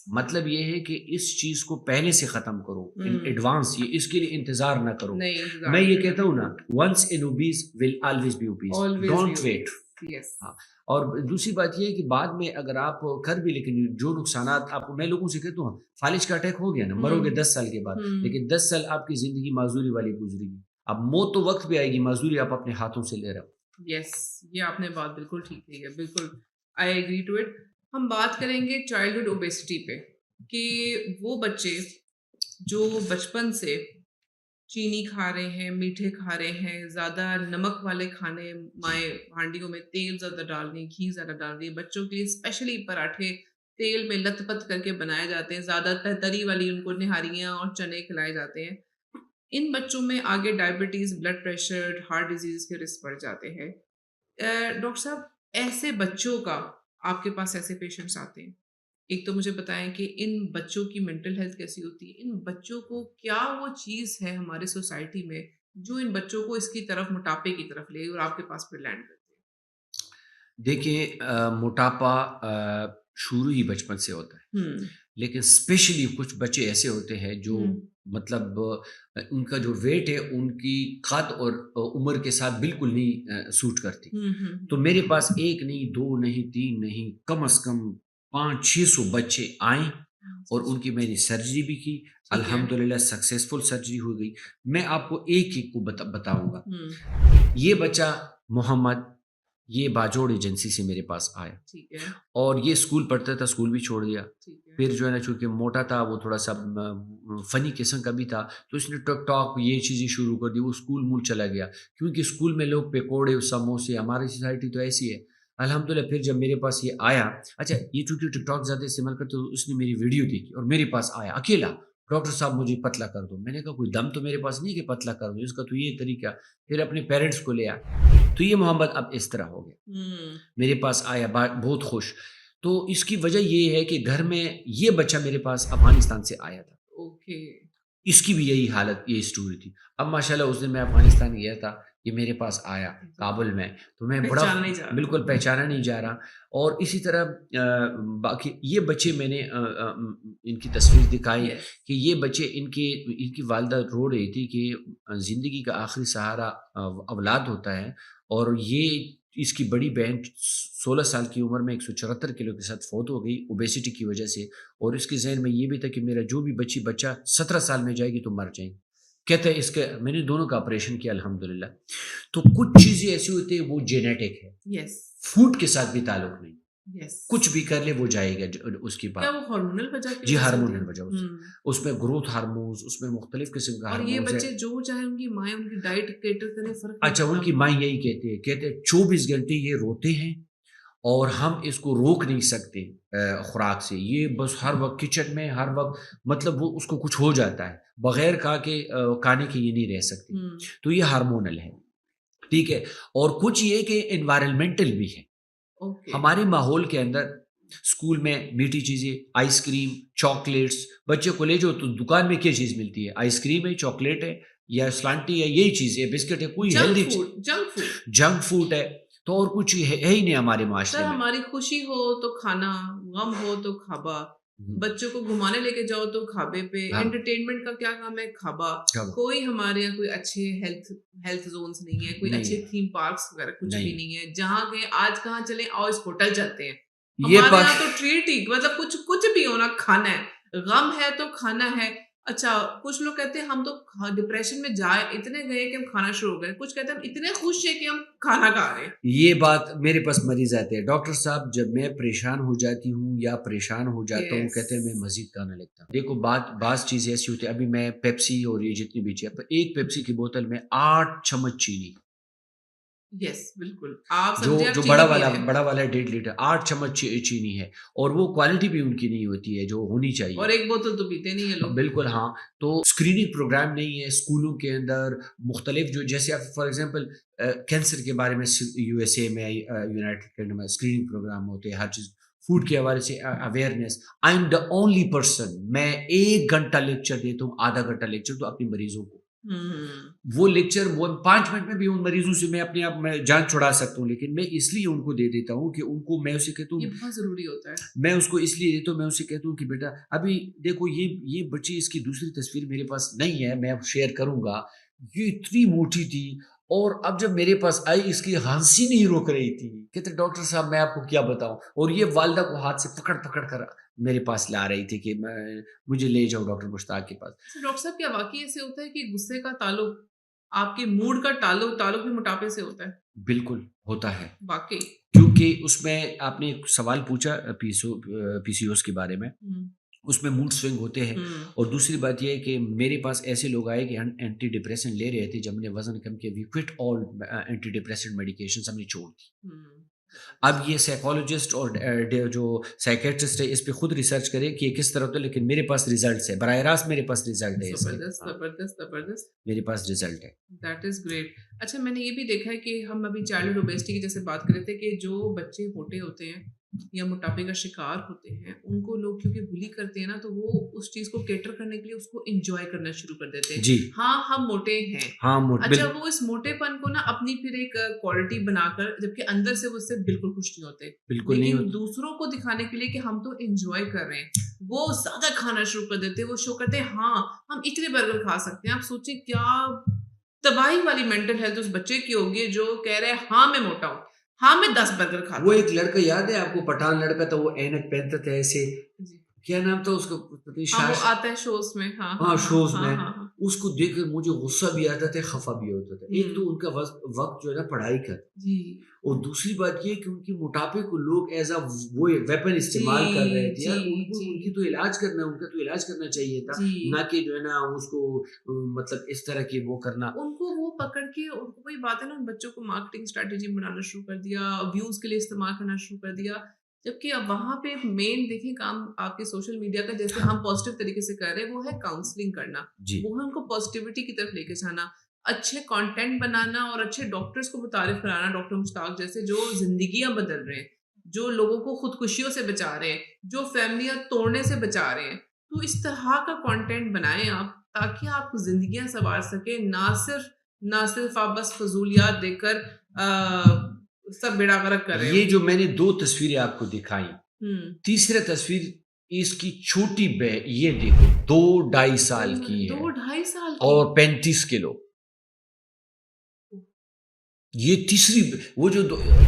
مطلب یہ ہے کہ اس چیز کو پہلے سے ختم کرو ان ایڈوانس. یہ اس کے لیے انتظار نہ کرو. میں یہ کہتا ہوں نا، once in obese will always be obese, don't wait. ہاں. اور دوسری بات یہ ہے کہ بعد میں اگر آپ کر بھی، لیکن جو نقصانات آپ، میں لوگوں سے کہتا ہوں فالج کا اٹیک ہو گیا نا، مرو گے 10 سال کے بعد، لیکن 10 سال آپ کی زندگی معذوری والی گزرے گی. اب موت تو وقت پہ آئے گی، معذوری آپ اپنے ہاتھوں سے لے رہے ہو. یہ آپ نے بات بالکل ٹھیک کہی ہے. بالکل آئی ایگری ٹو اٹ. ہم بات کریں گے چائلڈہڈ اوبیسٹی پہ، کہ وہ بچے جو بچپن سے چینی کھا رہے ہیں، میٹھے کھا رہے ہیں، زیادہ نمک والے کھانے، مائیں ہانڈیوں میں تیل زیادہ ڈال رہی، گھی زیادہ ڈال رہی. بچوں کے لیے اسپیشلی پراٹھے تیل میں لت پت کر کے بنائے جاتے ہیں، زیادہ تری والی ان کو نہاریاں اور چنے کھلائے جاتے ہیں. ان بچوں میں آگے diabetes, blood pressure, heart disease کے رسک بڑھ جاتے ہیں. ڈاکٹر صاحب ایسے بچوں کا، آپ کے پاس ایسے پیشنٹس آتے ہیں، ایک تو مجھے بتائیں کہ ان بچوں کی مینٹل ہیلتھ کیسی ہوتی ہے، ان بچوں کو کیا وہ چیز ہے ہمارے سوسائٹی میں جو ان بچوں کو اس کی طرف، موٹاپے کی طرف لے اور آپ کے پاس پھر لینڈ کرتے ہیں؟ دیکھیں موٹاپا شروع ہی بچپن سے ہوتا ہے، لیکن اسپیشلی کچھ بچے ایسے ہوتے ہیں جو مطلب ان کا جو ویٹ ہے ان کی قد اور عمر کے ساتھ بالکل نہیں سوٹ کرتی. تو میرے پاس 1 نہیں 2 نہیں 3 نہیں، کم از کم 500-600 بچے آئیں اور ان کی میں نے سرجری بھی کی. الحمدللہ سکسیسفل سرجری ہو گئی. میں آپ کو ایک ایک کو بتاؤں گا. یہ بچہ محمد، یہ باجوڑ ایجنسی سے میرے پاس آیا، اور یہ اسکول پڑھتا تھا، اسکول بھی چھوڑ دیا. پھر جو ہے نا چونکہ موٹا تھا، وہ تھوڑا سا فنی قسم کا بھی تھا، تو اس نے ٹک ٹاک یہ چیزیں شروع کر دی. وہ اسکول مول چلا گیا، کیونکہ اسکول میں لوگ پکوڑے سموسے، ہماری سوسائٹی تو ایسی ہے. الحمدللہ پھر جب میرے پاس یہ آیا، اچھا یہ چونکہ ٹک ٹاک زیادہ استعمال کرتے تو اس نے میری ویڈیو دیکھی اور میرے پاس آیا اکیلا، ڈاکٹر صاحب مجھے پتلا کر دو. میں نے کہا کوئی دم تو میرے پاس نہیں کہ پتلا کر دو، اس کا تو یہ طریقہ. پھر اپنے پیرنٹس کو لے آیا. تو یہ محمد اب اس طرح ہو گیا، میرے پاس آیا بہت خوش. تو اس کی وجہ یہ ہے کہ گھر میں یہ بچہ میرے پاس افغانستان سے آیا تھا، اس کی بھی یہی حالت، یہ اسٹوری تھی. اب ماشاءاللہ اس دن میں افغانستان گیا تھا، یہ میرے پاس آیا کابل میں، تو میں بڑا بالکل پہچانا نہیں جا رہا. اور اسی طرح باقی یہ بچے میں نے ان کی تصویر دکھائی کہ یہ بچے ان کی والدہ رو رہی تھی کہ زندگی کا آخری سہارا اولاد ہوتا ہے، اور یہ اس کی بڑی بہن 16 سال کی عمر میں 174 کلو کے ساتھ فوت ہو گئی اوبیسٹی کی وجہ سے. اور اس کے ذہن میں یہ بھی تھا کہ میرا جو بھی بچہ 17 سال میں جائے گی تو مر جائیں گی. کہتے ہیں اس کا میں نے دونوں کا آپریشن کیا الحمدللہ. تو کچھ چیزیں ایسی ہوتی ہیں وہ جینیٹک ہے، فوڈ کے ساتھ بھی تعلق نہیں. کچھ بھی کر لے وہ جائے گا اس کی بات. کیا وہ ہارمونل وجہ؟ جی ہارمونل وجہ، اس میں گروتھ ہارمونز، اس میں مختلف قسم کا ہارمونز ہے. اور یہ بچے جو چاہے ان کی مائیں ان کی ڈائٹ کیٹر کریں، فرق. اچھا ان کی مائیں یہی کہتے ہیں 24 گھنٹے یہ روتے ہیں اور ہم اس کو روک نہیں سکتے خوراک سے. یہ بس ہر وقت کچن میں، ہر وقت مطلب وہ اس کو کچھ ہو جاتا ہے، بغیر کھانے کے یہ نہیں رہ سکتے. تو یہ ہارمونل ہے، ٹھیک ہے. اور کچھ یہ کہ انوائرمنٹل بھی ہے. ہمارے ماحول کے اندر اسکول میں میٹھی چیزیں، آئس کریم، چاکلیٹس، بچے کو لے جاؤ تو دکان میں کیا چیز ملتی ہے؟ آئس کریم ہے، چاکلیٹ ہے یا سلانٹی ہے، یہی چیز ہے، بسکٹ ہے، کوئی junk healthy food, junk food. Junk food ہے، تو اور کچھ ہے ہی نہیں ہمارے سر معاشرے میں. ہماری خوشی ہو تو کھانا، غم ہو تو کھابا، ہوں، بچوں کو گھمانے لے کے جاؤ تو کھابے پہ، ہاں، انٹرٹینمنٹ کا کیا کام ہے؟ کھابا. کب کوئی ہمارے یہاں کوئی اچھے ہیلتھ زونس نہیں ہے، کوئی نہیں اچھے ہے، تھیم پارکس وغیرہ کچھ بھی نہیں نہیں ہے. جہاں گئے آج کہاں چلیں، آؤ اس ہوٹل چلتے ہیں. یہ ہمارے بات یہاں تو ٹریٹ ہی مطلب کچھ بھی ہونا کھانا ہے، غم ہے تو کھانا ہے. اچھا کچھ لوگ کہتے ہیں ہم تو ڈپریشن میں جائے اتنے گئے کہ ہم کھانا شروع ہو گئے، کچھ کہتے ہیں ہم اتنے خوش ہیں کہ ہم کھانا کھا رہے ہیں. یہ بات میرے پاس مریض آتے ہیں، ڈاکٹر صاحب جب میں پریشان ہو جاتی ہوں یا پریشان ہو جاتا ہوں یس کہتے ہیں میں مزید کھانا لگتا ہوں. دیکھو بعض چیزیں ایسی ہوتی ہیں، ابھی میں پیپسی اور یہ جتنی بھی چیز، ایک پیپسی کی بوتل میں 8 چمچ چینی، یس بالکل آپ جو سمجھے آپ جو چینی پی رہے ہیں. بڑا والا 1.5 لیٹر 8 چمچ چینی ہے، اور وہ کوالٹی بھی ان کی نہیں ہوتی ہے جو ہونی چاہیے. اور ایک بوتل تو پیتے نہیں ہے لوگ. بالکل ہاں. تو اسکریننگ پروگرام نہیں ہے اسکولوں کے اندر، مختلف جو جیسے آپ فار ایگزامپل کینسر کے بارے میں یو ایس اے میں، یونائٹڈ کنگڈم میں اسکریننگ پروگرام ہوتے ہیں، ہر چیز فوڈ کے حوالے سے awareness. I am the only person, میں 1 گھنٹہ لیکچر دیتا ہوں، آدھا گھنٹہ لیکچر تو اپنے مریضوں کو. وہ لیکچر وہ 5 منٹ میں بھی ان مریضوں سے میں اپنے آپ میں جان چھڑا سکتا ہوں، لیکن میں اس لیے ان کو دے دیتا ہوں کہ ان کو میں اسے کہتا ہوں، یہ بہت ضروری ہوتا ہے. میں اس کو اس لیے دیتا ہوں، میں اسے کہتا ہوں کہ بیٹا ابھی دیکھو یہ بچی، اس کی دوسری تصویر میرے پاس نہیں ہے، میں اب شیئر کروں گا. یہ اتنی موٹی تھی اور اب جب میرے پاس آئی اس کی ہنسی نہیں روک رہی تھی. کہتے ڈاکٹر صاحب میں آپ کو کیا بتاؤں، اور یہ والدہ کو ہاتھ سے پکڑ کر میرے پاس لا رہی تھی کہ مجھے لے جاؤ ڈاکٹر مشتاق کے پاس. ڈاکٹر صاحب کیا واقعی ایسے ہوتا ہے کہ غصے کا تعلق، آپ کے موڈ کا تعلق بھی موٹاپے سے ہوتا ہے؟ بالکل ہوتا ہے، واقعی. کیونکہ اس میں آپ نے ایک سوال پوچھا پی سی اوز کے بارے میں، اس میں موڈ سوئنگ ہوتے ہیں. اور دوسری بات یہ ہے کہ میرے پاس ایسے لوگ آئے کہ ہم اینٹی ڈپریسن لے رہے تھے، جب ہم نے وزن کم کیا، وی کوئٹ آل اینٹی ڈپریسنٹ میڈیکیشنز، ہم نے چھوڑ دی. اب یہ سائیکالوجسٹ اور جو سائیکیٹرسٹ ہے اس پہ خود ریسرچ کرے کہ یہ کس طرح ہوتا ہے، لیکن میرے پاس ریزلٹس ہے، براہ راست میرے پاس ریزلٹ ہے اس کے. زبردست زبردست زبردست. میرے پاس ریزلٹ ہے. That is great. اچھا میں نے یہ بھی دیکھا ہے کہ ہم ابھی چائلڈ اوبیسٹی کی جیسے بات کر رہے تھے کہ جو بچے موٹے ہوتے ہیں یا موٹاپے کا شکار ہوتے ہیں، ان کو لوگ کیونکہ بلی کرتے ہیں نا، تو وہ اس چیز کو کیٹر کرنے کے لیے اس کو انجوائے کرنا شروع کر دیتے ہیں. جی ہاں ہم موٹے ہیں. ہاں اچھا وہ اس موٹے پن کو نا اپنی پھر ایک کوالٹی بنا کر، جبکہ اندر سے وہ اس سے بالکل خوش نہیں ہوتے، بالکل نہیں لیکن ہوتا. دوسروں کو دکھانے کے لیے کہ ہم تو انجوائے کر رہے ہیں، وہ زیادہ کھانا شروع کر دیتے ہیں. وہ شو کرتے ہیں ہاں ہم اتنے برگر کھا سکتے ہیں. آپ سوچیں کیا تباہی والی مینٹل ہیلتھ اس بچے کی ہوگی جو کہہ رہے ہیں ہاں میں موٹا ہوں، ہاں میں 10 برگر کھاتا ہوں. وہ ایک لڑکا یاد ہے آپ کو، پٹھان لڑکا تھا، وہ اینک پہنتا تھا ایسے، جی کیا نام تھا اس کا؟ ہاں وہ آتا ہے شوز میں. ہاں ہاں شوز میں. ہاں. اس کو دیکھ کر مجھے غصہ بھی آتا تھا، خفا بھی ہوتا تھا. ایک تو ان کا وقت جو ہے نا پڑھائی کا، جی اور دوسری بات یہ کہ ان کی موٹاپے کو لوگ ایز اے وہ ویپن استعمال کر رہے تھے. یار ان کی تو علاج کرنا ہے، ان کا تو علاج کرنا چاہیے تھا، نہ کہ جو ہے نا اس کو مطلب اس طرح کی وہ کرنا. ان کو وہ پکڑ کے، ان کو وہی بات ہے نا، ان بچوں کو مارکیٹنگ اسٹریٹجی بنانا شروع کر دیا، ویوز کے لیے استعمال کرنا شروع کر دیا. جبکہ اب وہاں پہ مین دیکھیں کام آپ کے سوشل میڈیا کا، جیسے ہم پازیٹیو طریقے سے کر رہے ہیں، وہ ہے کاؤنسلنگ کرنا. وہ ہے ان کو پازیٹیوٹی کی طرف لے کے جانا، اچھے کانٹینٹ بنانا اور اچھے ڈاکٹرز کو متعارف کرانا، ڈاکٹر مشتاق جیسے، جو زندگیاں بدل رہے ہیں، جو لوگوں کو خودکشیوں سے بچا رہے ہیں، جو فیملیاں توڑنے سے بچا رہے ہیں. تو اس طرح کا کانٹینٹ بنائیں آپ، تاکہ آپ زندگیاں سنوار سکیں، نہ صرف آپ بس فضولیات دیکھ کر سب بیڑا غرق کر رہے. یہ جو میں نے 2 تصویریں آپ کو دکھائی، تیسرا تصویر اس کی چھوٹی بہ، یہ دیکھو 2-2.5 سال کی ہے 2-2.5 سال اور 35 کلو. یہ تیسری، وہ جو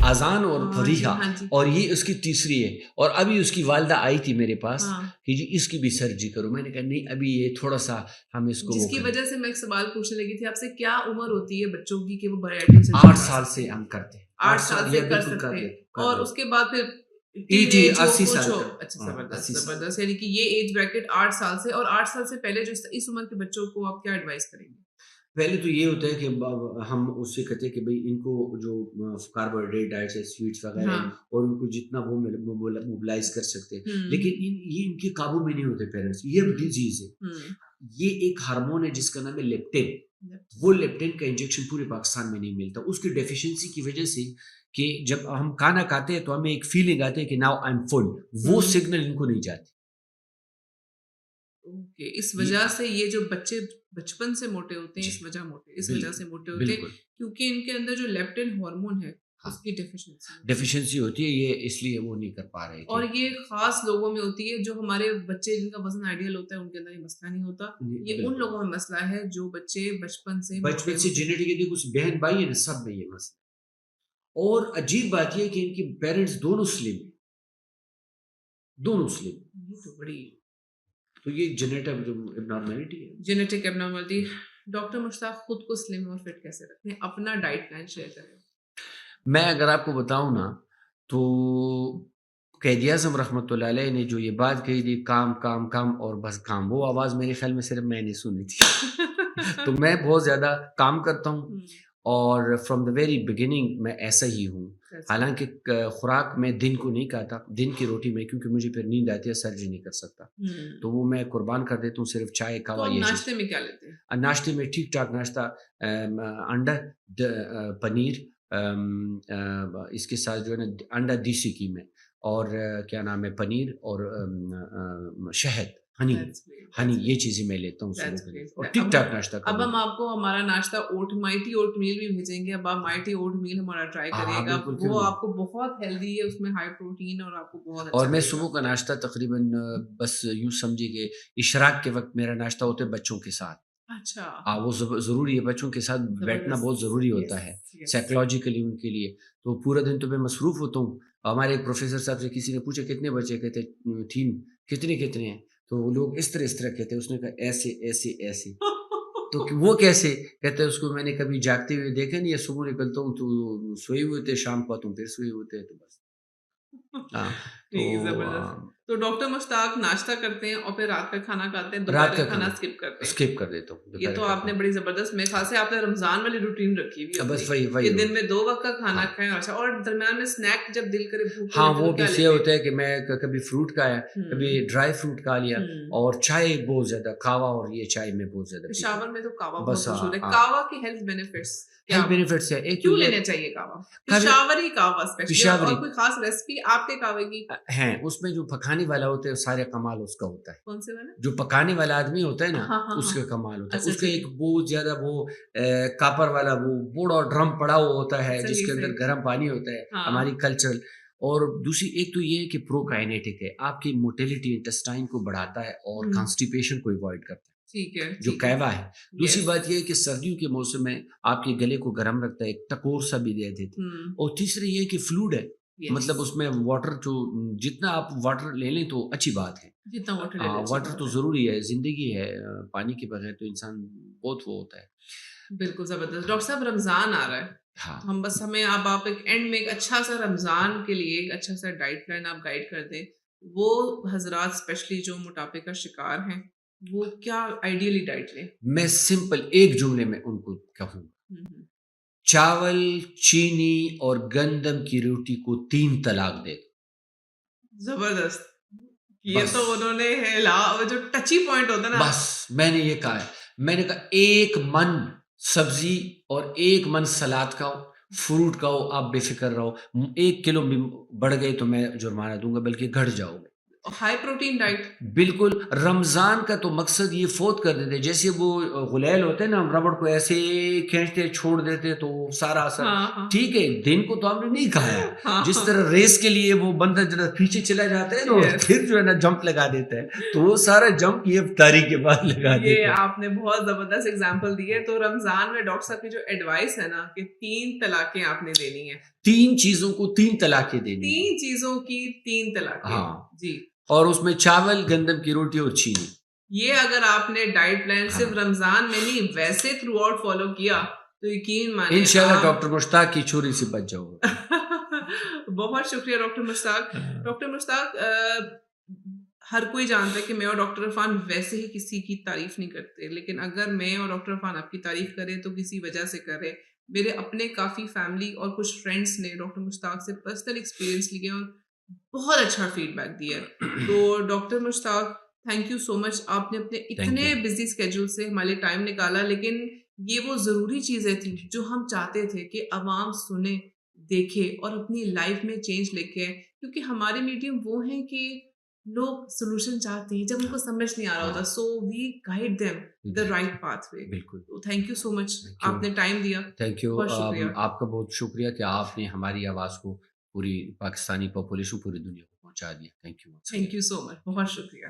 اذان اور فریحہ، اور یہ اس کی تیسری ہے. اور ابھی اس کی والدہ آئی تھی میرے پاس کہ جی اس کی بھی سرجری کرو. میں نے کہا نہیں ابھی یہ تھوڑا سا ہم اس کو، جس کی وجہ سے میں ایک سوال پوچھنے لگی تھی آپ سے، کیا عمر ہوتی ہے بچوں کی کہ وہ بریاٹرک سرجری؟ 8 سال سے ہم کرتے ہیں. 8 سال سے کر سکتے ہیں، اور اس کے بعد پھر 80 سال. اچھا زبردست زبردست. یعنی کہ یہ ایج بریکٹ 8 سال سے، اور 8 سال سے پہلے جو اس عمر کے بچوں کو آپ کیا ایڈوائز کریں گے؟ پہلے تو یہ ہوتا ہے کہ ہم اس سے کہتے ہیں کہ بھئی ان کو جو کاربوہائیڈریٹ ڈائٹس ہے، سویٹس وغیرہ ہیں، اور ان کو جتنا وہ موبلائز کر سکتے ہیں، لیکن یہ ان کے قابو میں نہیں ہوتے پیرنٹس. یہ ڈیزیز ہے، یہ ایک ہارمون ہے جس کا نام ہے لیپٹن. وہ لیپٹن کا انجیکشن پورے پاکستان میں نہیں ملتا. اس کی ڈیفیشنسی کی وجہ سے کہ جب ہم کھانا کھاتے ہیں تو ہمیں ایک فیلنگ آتی ہے کہ ناؤ آئی ایم فل, وہ سگنل ان کو نہیں جاتی. اوکے, اس وجہ سے یہ جو بچے بچپن سے موٹے ہوتے ہیں, اس وجہ سے موٹے ہوتے ہیں کیونکہ ان کے اندر جو لیپٹن ہارمون ہے اس کی ڈیفیشنسی ہوتی ہے, یہ اس لیے وہ نہیں کر پا رہے. اور یہ خاص لوگوں میں ہوتی ہے, جو ہمارے بچے جن کا وزن آئیڈیل ہوتا ہے ان کے اندر یہ مسئلہ نہیں ہوتا. یہ ان لوگوں میں مسئلہ ہے جو بچے بچپن سے جینیٹک کچھ بہن بھائی ہیں سب میں یہ مسئلہ. اور عجیب بات یہ کہ ان کے پیرنٹس دونوں سلیم ہیں, یہ تو بڑی, تو یہ جینیٹک ابنارمیلٹی ہے. جینیٹک ابنارمیلٹی. ڈاکٹر مشتاق خود کو سلیم اور فٹ کیسے رکھتے ہیں؟ اپنا ڈائٹ پلان شیئر کریں. میں اگر آپ کو بتاؤں نا تو قائد اعظم رحمۃ اللہ علیہ نے جو یہ بات کہی تھی, کام کام کام اور بس کام, وہ آواز میرے خیال میں صرف میں نے سنی تھی. تو میں بہت زیادہ کام کرتا ہوں اور فرام دا ویری بگننگ میں ایسا ہی ہوں. حالانکہ خوراک میں دن کو نہیں کھاتا, دن کی روٹی میں, کیونکہ مجھے پھر نیند آتی ہے, سرجری نہیں کر سکتا, تو وہ میں قربان کر دیتا ہوں. صرف چائے کہوا. ناشتے میں کیا لیتے ہیں؟ ناشتے میں ٹھیک ٹھاک ناشتہ, انڈا, پنیر, اس کے ساتھ جو ہے نا انڈا دیسی گھی میں, اور کیا نام ہے, پنیر اور شہد, ہنی, یہ چیزیں میں لیتا ہوں اور ٹھیک ٹھاک ناشتہ. اب ہم آپ کو ہمارا ناشتہ مائٹی اوٹ میل بھی بھیجیں گے. اب آپ مائٹی اوٹ میل ہمارا ٹرائی کریے گا, وہ آپ کو بہت ہیلدی ہے, اس میں ہائی پروٹین اور آپ کو بہت اچھا. اور میں صبح کا ناشتہ تقریباً بس یوں سمجھیے کہ اشراق کے وقت میرا ناشتہ ہوتا ہے بچوں کے ساتھ. اچھا, وہ ضروری ہے, بچوں کے ساتھ بیٹھنا بہت ضروری ہوتا ہے سائیکولوجیکلی ان کے لیے. تو پورا دن تو میں مصروف ہوتا ہوں. ہمارے ایک پروفیسر صاحب سے کسی نے پوچھا کتنے بچے, کہتے 3. کتنے ہیں؟ تو وہ لوگ اس طرح کہتے ہیں. اس نے کہا ایسے. تو وہ کیسے کہتے ہیں؟ اس کو میں نے کبھی جاگتے ہوئے دیکھا نہیں ہے. صبح نکلتا ہوں تو سوئے ہوئے تھے, شام کو آتا ہوں پھر سوئے ہوتے ہیں, تو بس. تو ڈاکٹر مشتاق ناشتہ کرتے ہیں اور پھر رات کا کھانا کھاتے ہیں, دوپہر کا کھانا اسکپ کر دیتا ہوں. یہ تو آپ نے بڑی زبردست, میرے خیال سے آپ نے رمضان والی روٹین رکھی ہوئی ہے. بس وہی دن میں 2 وقت کا کھانا کھائیں. اچھا, اور درمیان میں اسنیک جب دل کرے بھوک, ہاں وہ بھی یہ ہوتا ہے کہ میں کبھی فروٹ کھایا, کبھی ڈرائی فروٹ کھا لیا, اور چائے بہت زیادہ, کہوا, اور یہ چائے میں بہت زیادہ. پشاور میں تو کہوا بہت مشہور ہے. کہوا کی ہیلتھ بینیفٹس ہے, ایک کیوں لینا چاہیے کہوا؟ پشاوری کہوا اسپیشلی, اور کوئی خاص ریسپی آپ کے کہوے کی ہیں؟ اس میں جو پکانے والا ہوتا ہے سارے کمال اس کا ہوتا ہے. کون سے والا؟ جو پکانے والا آدمی ہوتا ہے نا, اس کا کمال ہوتا ہے. اس کا ایک بہت زیادہ وہ کاپر والا وہ بڑا ڈرم پڑا ہوا ہوتا ہے جس کے اندر گرم پانی ہوتا ہے, ہماری کلچرل. اور دوسری ایک تو یہ ہے کہ پرو کائنیٹک ہے, آپ کی موٹیلٹی انٹسٹائن کو بڑھاتا ہے اور کانسٹیپیشن کو ایوائڈ کرتا ہے, جو کہوا ہے. دوسری بات یہ ہے کہ سردیوں کے موسم میں آپ کے گلے کو گرم رکھتا ہے, ایک ٹکور سا بھی دے دیتے. اور تیسری یہ کہ فلوڈ ہے, مطلب اس میں واٹر, جو جتنا آپ واٹر لے لیں تو اچھی بات ہے. واٹر تو ضروری ہے, زندگی ہے, پانی کے بغیر تو انسان بہت وہ ہوتا ہے. بالکل زبردست. ڈاکٹر صاحب رمضان آ رہا ہے, ہم بس ہمیں آپ ایک اینڈ میں ایک اچھا سا رمضان کے لیے ایک اچھا سا ڈائٹ پلان آپ گائیڈ کر دیں. وہ حضرات اسپیشلی جو موٹاپے کا شکار ہیں, وہ کیا آئیڈیلی ڈائٹ لیں؟ میں سمپل ایک جملے میں ان کو کہوں, چاول, چینی اور گندم کی روٹی کو 3 طلاق دے. زبردست. یہ تو انہوں نے جو ٹچی پوائنٹ ہوتا ہے نا, بس میں نے یہ کہا ہے, میں نے کہا 1 من سبزی اور 1 من سلاد کھاؤ, فروٹ کھاؤ, آپ بے فکر رہو. 1 کلو بھی بڑھ گئے تو میں جرمانہ دوں گا, بلکہ گھٹ جاؤ گے. High protein diet. بالکل. رمضان کا تو مقصد یہ فوت کر دیتے, جیسے وہ غلیل ہوتے ہیں نا, ہم ربڑ کو ایسے کھینچتے چھوڑ دیتے تو سارا اثر. ٹھیک ہے, دن کو تو ہم نے نہیں کھایا, جس طرح ریس کے لیے وہ بندہ ذرا پیچھے چلا جاتا ہے نا, پھر جو ہے نا جمپ لگا دیتا ہے, تو وہ سارا جمپ یہ افطاری کے بعد لگا دیتا ہے. یہ آپ نے بہت زبردست اگزامپل دی ہے. تو رمضان میں ڈاکٹر صاحب کی جو ایڈوائس ہے نا کہ 3 طلاقیں آپ نے دینی ہے, 3 چیزوں کو 3 طلاقیں دینی, 3 چیزوں کی 3 طلاقیں. ہاں جی. اور اس میں چاول, گندم کی روٹی اور چینی. یہ اگر آپ نے ڈائٹ پلان صرف رمضان میں نہیں ویسے تھرو آؤٹ فالو کیا تو یقین مانیں انشاءاللہ ڈاکٹر مشتاق کی چھری سے بچ جاؤ گے. بہت شکریہ ڈاکٹر مشتاق. ڈاکٹر مشتاق, ہر کوئی جانتا ہے کہ میں اور ڈاکٹر عرفان ویسے ہی کسی کی تعریف نہیں کرتے, لیکن اگر میں اور ڈاکٹر عرفان آپ کی تعریف کریں تو کسی وجہ سے کریں. میرے اپنے کافی فیملی اور کچھ فرینڈس نے ڈاکٹر مشتاق سے پرسنل ایکسپیرینس لیے اور بہت اچھا فیڈ بیک دیا ہے. تو doctor Mushtaq, thank you so much. آپ نے اپنے اتنے بزی اسکیڈول سے ہمارے ٹائم نکالا, لیکن یہ وہ ضروری چیزیں تھیں جو ہم چاہتے تھے کہ عوام سنیں، دیکھے اور اپنی لائف میں چینج لے کے آئے، کیونکہ ہمارے میڈیم وہ ہیں کہ لوگ سولوشن چاہتے ہیں جب ان کو سمجھ نہیں آ رہا ہوتا، ہاں سو وی گائڈ دیم دا بالکل رائٹ پاتھ وے. بالکل تو thank you so much, thank you آپ نے ٹائم دیا. تھینک یو بہت شکریہ. آپ کا بہت شکریہ کہ آپ نے ہماری آواز کو پوری پاکستانی پاپولیشن پوری دنیا کو پہنچا دیا. Thank you thank you so much, بہت شکریہ.